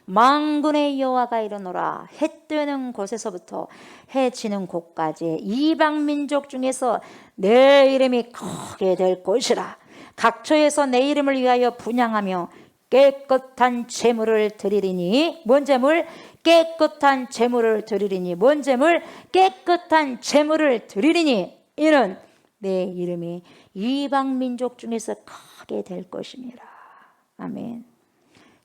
만군의 여호와가 이르노라. 해 뜨는 곳에서부터 해 지는 곳까지 이방 민족 중에서 내 이름이 크게 될 것이라. 각처에서 내 이름을 위하여 분향하며 깨끗한 제물을 드리리니. 뭔 제물? 깨끗한 제물을 드리리니. 뭔 제물? 깨끗한 제물을 드리리니. 이는 내 이름이 이방 민족 중에서 크게 될 것입니다. 아멘.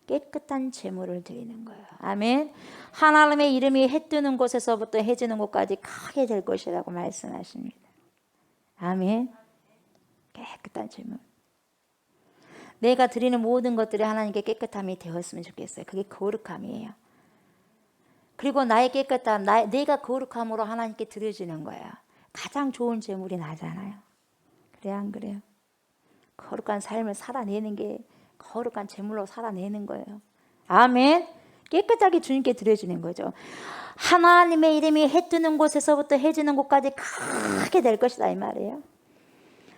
깨끗한 제물을 드리는 거예요. 아멘. 하나님의 이름이 해 뜨는 곳에서부터 해 지는 곳까지 크게 될 것이라고 말씀하십니다. 아멘. 깨끗한 제물. 내가 드리는 모든 것들이 하나님께 깨끗함이 되었으면 좋겠어요. 그게 거룩함이에요. 그리고 나의 깨끗함, 내가 거룩함으로 하나님께 드려지는 거예요. 가장 좋은 제물이 나잖아요. 그래요, 안 그래요? 거룩한 삶을 살아내는 게 거룩한 제물로 살아내는 거예요. 아멘. 깨끗하게 주님께 드려지는 거죠. 하나님의 이름이 해 뜨는 곳에서부터 해 지는 곳까지 크게 될 것이다 이 말이에요.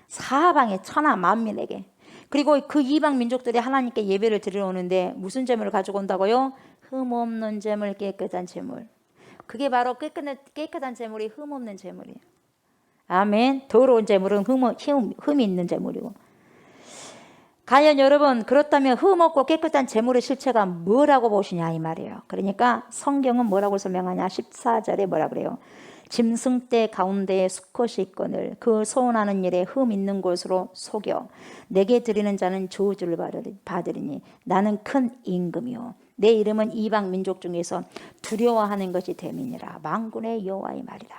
사방에 천하 만민에게. 그리고 그 이방 민족들이 하나님께 예배를 드리러 오는데 무슨 제물을 가지고 온다고요? 흠 없는 제물, 깨끗한 제물. 그게 바로 깨끗한 제물이 흠 없는 제물이에요. 아멘. 더러운 제물은 흠이 있는 제물이고. 과연 여러분 그렇다면 흠 없고 깨끗한 제물의 실체가 뭐라고 보시냐 이 말이에요. 그러니까 성경은 뭐라고 설명하냐. 14절에 뭐라 그래요? 짐승떼 가운데에 수컷이 있거늘 그 소원하는 일에 흠 있는 곳으로 속여 내게 드리는 자는 저주를 받으리니 나는 큰 임금이요 내 이름은 이방 민족 중에서 두려워하는 것이 됨이니라. 만군의 여호와의 말이라.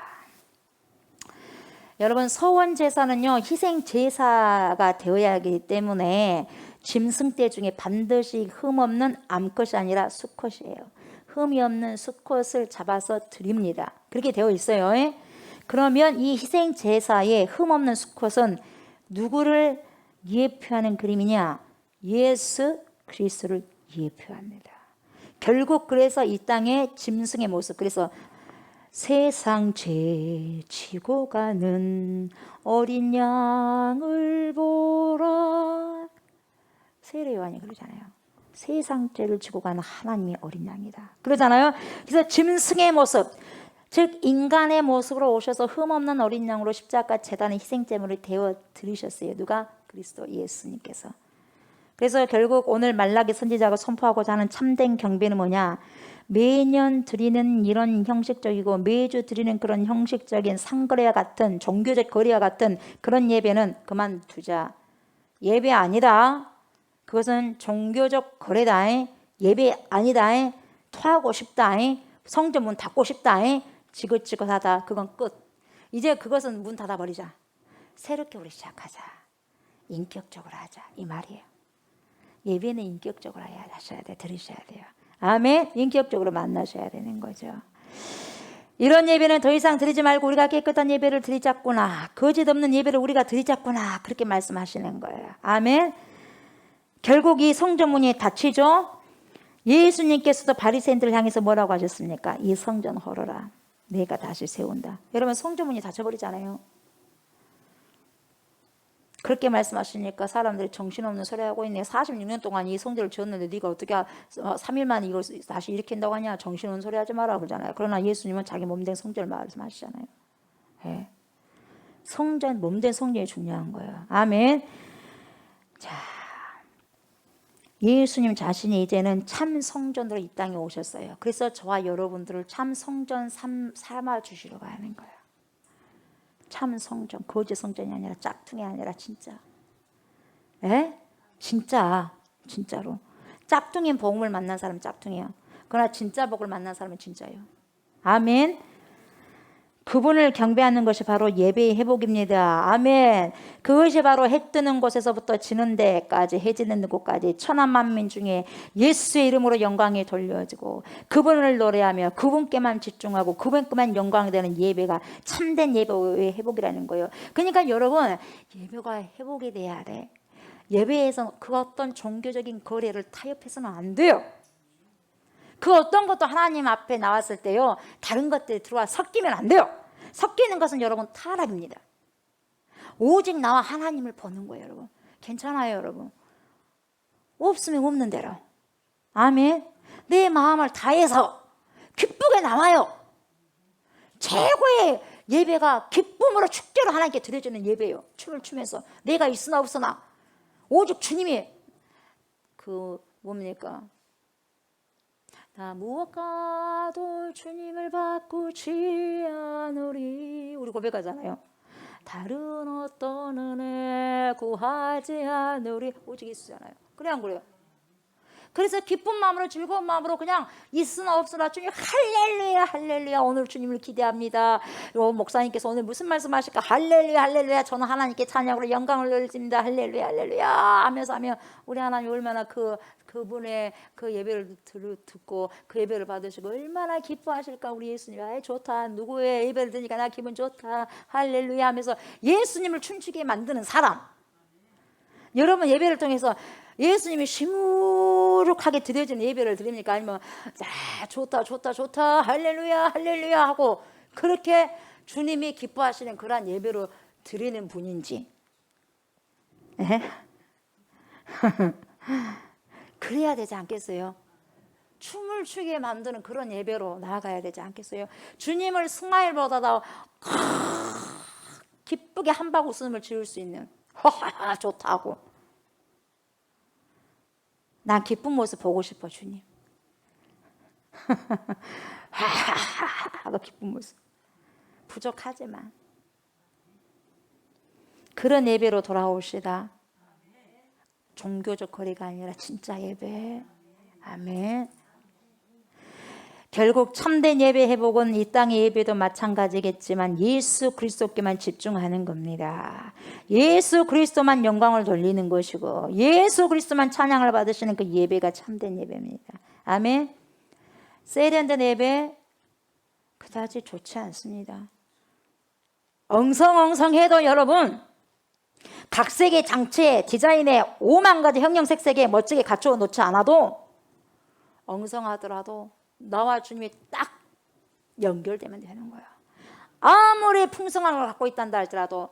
여러분 소원 제사는요 희생 제사가 되어야 하기 때문에 짐승떼 중에 반드시 흠 없는 암컷이 아니라 수컷이에요. 흠이 없는 수컷을 잡아서 드립니다. 그렇게 되어 있어요. 그러면 이 희생 제사에 흠 없는 수컷은 누구를 예표하는 그림이냐? 예수 그리스도를 예표합니다. 결국 그래서 이 땅에 짐승의 모습, 그래서 세상 죄 지고 가는 어린 양을 보라. 세례요한이 그러잖아요. 세상 죄를 지고 가는 하나님의 어린 양이다. 그러잖아요. 그래서 짐승의 모습, 즉 인간의 모습으로 오셔서 흠없는 어린 양으로 십자가 제단의 희생제물을 되어 드리셨어요. 누가? 그리스도 예수님께서. 그래서 결국 오늘 말라기 선지자가 선포하고자 하는 참된 경배는 뭐냐? 매년 드리는 이런 형식적이고 매주 드리는 그런 형식적인 상거래와 같은 종교적 거래와 같은 그런 예배는 그만두자. 예배 아니다. 그것은 종교적 거래다. 예배 아니다. 토하고 싶다. 성전 문 닫고 싶다. 지긋지긋하다. 그건 끝. 이제 그것은 문 닫아버리자. 새롭게 우리 시작하자. 인격적으로 하자. 이 말이에요. 예배는 인격적으로 하셔야 돼. 들으셔야 돼요. 아멘. 인격적으로 만나셔야 되는 거죠. 이런 예배는 더 이상 드리지 말고 우리가 깨끗한 예배를 드리자꾸나, 거짓 없는 예배를 우리가 드리자꾸나, 그렇게 말씀하시는 거예요. 아멘. 결국 이 성전문이 닫히죠. 예수님께서도 바리새인들을 향해서 뭐라고 하셨습니까? 이 성전 헐어라. 내가 다시 세운다. 여러분 성전문이 닫혀버리잖아요. 그렇게 말씀하시니까 사람들이 정신없는 소리 하고 있네. 46년 동안 이 성전을 지었는데 네가 어떻게 3일 만에 이걸 다시 일으킨다고 하냐. 정신없는 소리 하지 마라 그러잖아요. 그러나 예수님은 자기 몸된 성전을 말씀하시잖아요. 네. 성전, 몸된 성전이 중요한 거예요. 아멘. 자, 예수님 자신이 이제는 참 성전으로 이 땅에 오셨어요. 그래서 저와 여러분들을 참 성전 삼아 주시려고 하는 거예요. 참 성전, 거짓 성전이 아니라 짝퉁이 아니라 진짜. 에? 진짜로. 짝퉁인 복음을 만난 사람은 짝퉁이에요. 그러나 진짜 복을 만난 사람은 진짜예요. 아멘. 그분을 경배하는 것이 바로 예배의 회복입니다. 아멘. 그것이 바로 해 뜨는 곳에서부터 지는 데까지, 해 지는 곳까지 천하 만민 중에 예수의 이름으로 영광이 돌려지고 그분을 노래하며 그분께만 집중하고 그분께만 영광이 되는 예배가 참된 예배의 회복이라는 거예요. 그러니까 여러분, 예배가 회복이 돼야 돼. 예배에서 그 어떤 종교적인 거래를 타협해서는 안 돼요. 그 어떤 것도 하나님 앞에 나왔을 때요, 다른 것들이 들어와 섞이면 안 돼요. 섞이는 것은 여러분 타락입니다. 오직 나와 하나님을 보는 거예요, 여러분. 괜찮아요, 여러분. 없으면 없는 대로. 아멘. 내 마음을 다해서 기쁘게 나와요. 최고의 예배가 기쁨으로 축제로 하나님께 드려주는 예배예요. 춤을 추면서 내가 있으나 없으나 오직 주님이 뭡니까? 나 무엇과도 주님을 바꾸지 않으리. 우리 고백하잖아요. 다른 어떤 은혜 구하지 않으리. 오직 예수잖아요. 그래 안 그래요? 그래서 기쁜 마음으로 즐거운 마음으로 그냥 있으나 없으나 주님 할렐루야 할렐루야 오늘 주님을 기대합니다. 목사님께서 오늘 무슨 말씀 하실까? 할렐루야 할렐루야 저는 하나님께 찬양으로 영광을 돌립니다. 할렐루야 할렐루야 하면서 하면 우리 하나님 얼마나 그분의 그 예배를 듣고 그 예배를 받으시고 얼마나 기뻐하실까. 우리 예수님 아이 좋다. 누구의 예배를 들으니까 나 기분 좋다. 할렐루야 하면서 예수님을 춤추게 만드는 사람. 여러분 예배를 통해서 예수님이 시무룩하게 드려지는 예배를 드립니까? 아니면 좋다 할렐루야 할렐루야 하고 그렇게 주님이 기뻐하시는 그러한 예배로 드리는 분인지 그래야 되지 않겠어요? 춤을 추게 만드는 그런 예배로 나아가야 되지 않겠어요? 주님을 스마일보다 기쁘게 한박 웃음을 지을 수 있는 좋다고. 난 기쁜 모습 보고 싶어 주님. 하고 기쁜 모습. 부족하지만 그런 예배로 돌아옵시다. 종교적 거리가 아니라 진짜 예배. 아멘. 결국 참된 예배 회복은 이 땅의 예배도 마찬가지겠지만 예수 그리스도께만 집중하는 겁니다. 예수 그리스도만 영광을 돌리는 것이고 예수 그리스도만 찬양을 받으시는 그 예배가 참된 예배입니다. 아멘. 세련된 예배 그다지 좋지 않습니다. 엉성엉성해도 여러분 각색의 장치에 디자인에 5만 가지 형형색색에 멋지게 갖추어 놓지 않아도 엉성하더라도 나와 주님이 딱 연결되면 되는 거야. 아무리 풍성한 걸 갖고 있단다 할지라도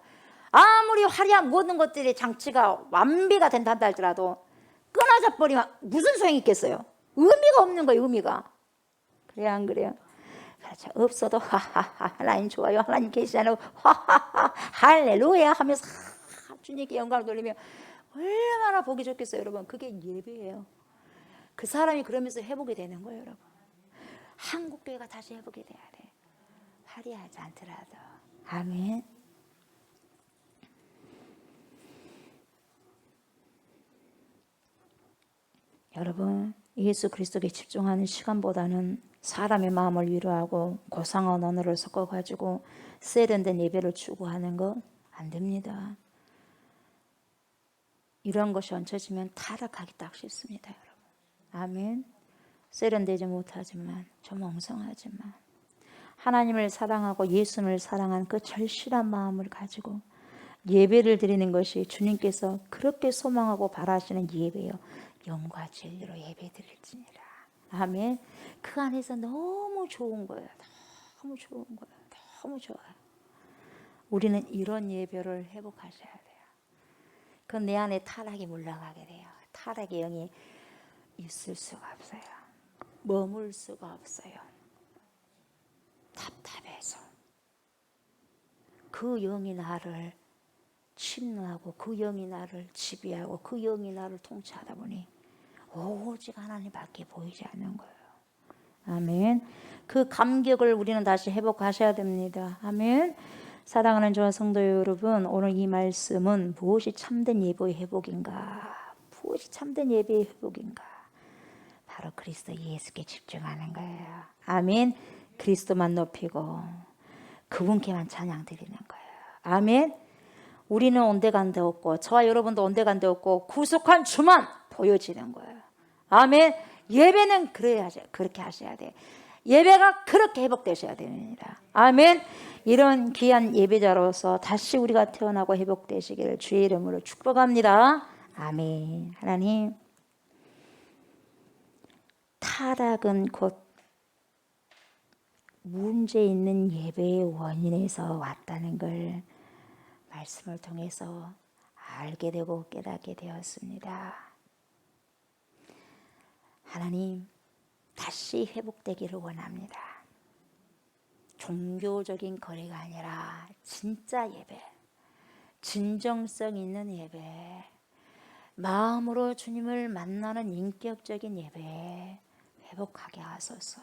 아무리 화려한 모든 것들이 장치가 완비가 된단다 할지라도 끊어져 버리면 무슨 소용이 있겠어요? 의미가 없는 거예요. 의미가. 그래요 안 그래요? 그렇죠. 없어도 하하하 하나님 좋아요. 하나님 계시잖아요. 하하하 할렐루야 하면서 주님께 영광을 돌리면 얼마나 보기 좋겠어요. 여러분 그게 예배예요. 그 사람이 그러면서 회복이 되는 거예요. 여러분 한국교회가 다시 회복이 돼야 돼. 화려하지 않더라도. 아멘. 여러분 예수 그리스도께 집중하는 시간보다는 사람의 마음을 위로하고 고상한 언어를 섞어가지고 세련된 예배를 추구하는 거 안 됩니다. 이런 것이 얹혀지면 타락하기 딱 쉽습니다. 여러분. 아멘. 세련되지 못하지만 좀 엉성하지만 하나님을 사랑하고 예수님을 사랑한 그 절실한 마음을 가지고 예배를 드리는 것이 주님께서 그렇게 소망하고 바라시는 예배요. 영과 진리로 예배 드릴지니라. 아멘. 그 안에서 너무 좋은 거예요. 너무 좋은 거예요. 너무 좋아요. 우리는 이런 예배를 회복하셔야 돼요. 그건 내 안에 타락이 물러가게 돼요. 타락의 영이 있을 수가 없어요. 머물 수가 없어요. 답답해서 그 영이 나를 침노하고 그 영이 나를 지배하고 그 영이 나를 통치하다 보니 오직 하나님밖에 보이지 않는 거예요. 아멘. 그 감격을 우리는 다시 회복하셔야 됩니다. 아멘. 사랑하는 저와 성도 여러분, 오늘 이 말씀은 무엇이 참된 예배의 회복인가? 무엇이 참된 예배의 회복인가? 바로 그리스도 예수께 집중하는 거예요. 아멘. 그리스도만 높이고 그분께만 찬양 드리는 거예요. 아멘. 우리는 온데간데 없고 저와 여러분도 온데간데 없고 구속한 주만 보여지는 거예요. 아멘. 예배는 그렇게 하셔야 돼. 예배가 그렇게 회복되셔야 됩니다. 아멘. 이런 귀한 예배자로서 다시 우리가 태어나고 회복되시기를 주의 이름으로 축복합니다. 아멘. 하나님, 타락은 곧 문제 있는 예배의 원인에서 왔다는 걸 말씀을 통해서 알게 되고 깨닫게 되었습니다. 하나님, 다시 회복되기를 원합니다. 종교적인 거래가 아니라 진짜 예배, 진정성 있는 예배, 마음으로 주님을 만나는 인격적인 예배 회복하게 하소서.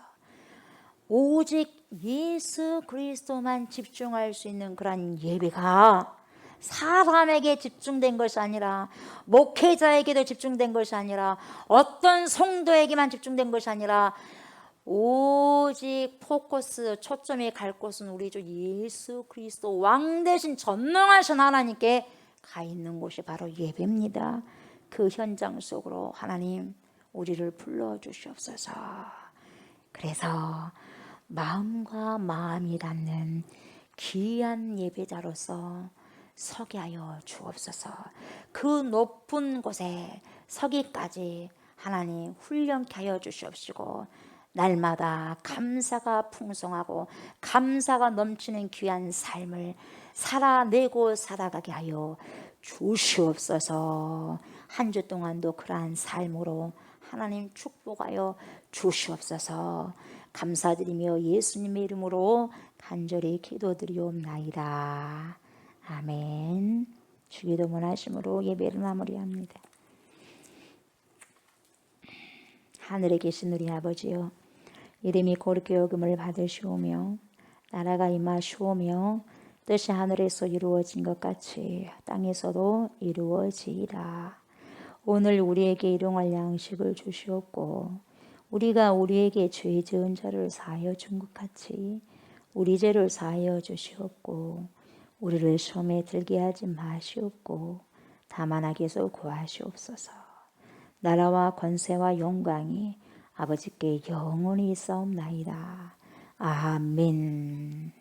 오직 예수 그리스도만 집중할 수 있는 그런 예배가 사람에게 집중된 것이 아니라, 목회자에게도 집중된 것이 아니라, 어떤 성도에게만 집중된 것이 아니라 오직 포커스, 초점이 갈 곳은 우리 주 예수 그리스도 왕 대신 전능하신 하나님께 가 있는 곳이 바로 예배입니다. 그 현장 속으로 하나님 우리를 불러주시옵소서. 그래서 마음과 마음이 닿는 귀한 예배자로서 서게 하여 주옵소서. 그 높은 곳에 서기까지 하나님 훈련케 하여 주시옵시고, 날마다 감사가 풍성하고 감사가 넘치는 귀한 삶을 살아내고 살아가게 하여 주시옵소서. 한 주 동안도 그러한 삶으로 하나님 축복하여 주시옵소서. 감사드리며 예수님의 이름으로 간절히 기도드리옵나이다. 아멘. 주기도문 하심으로 예배를 마무리합니다. 하늘에 계신 우리 아버지여, 이름이 거룩히 여김을 받으시오며 나라가 임하시오며 뜻이 하늘에서 이루어진 것 같이 땅에서도 이루어지이다. 오늘 우리에게 일용할 양식을 주시옵고, 우리가 우리에게 죄 지은 자를 사하여 준 것 같이 우리 죄를 사하여 주시옵고, 우리를 시험에 들게 하지 마시옵고 다만 악에서 구하시옵소서. 나라와 권세와 영광이 아버지께 영원히 있사옵나이다. 아멘.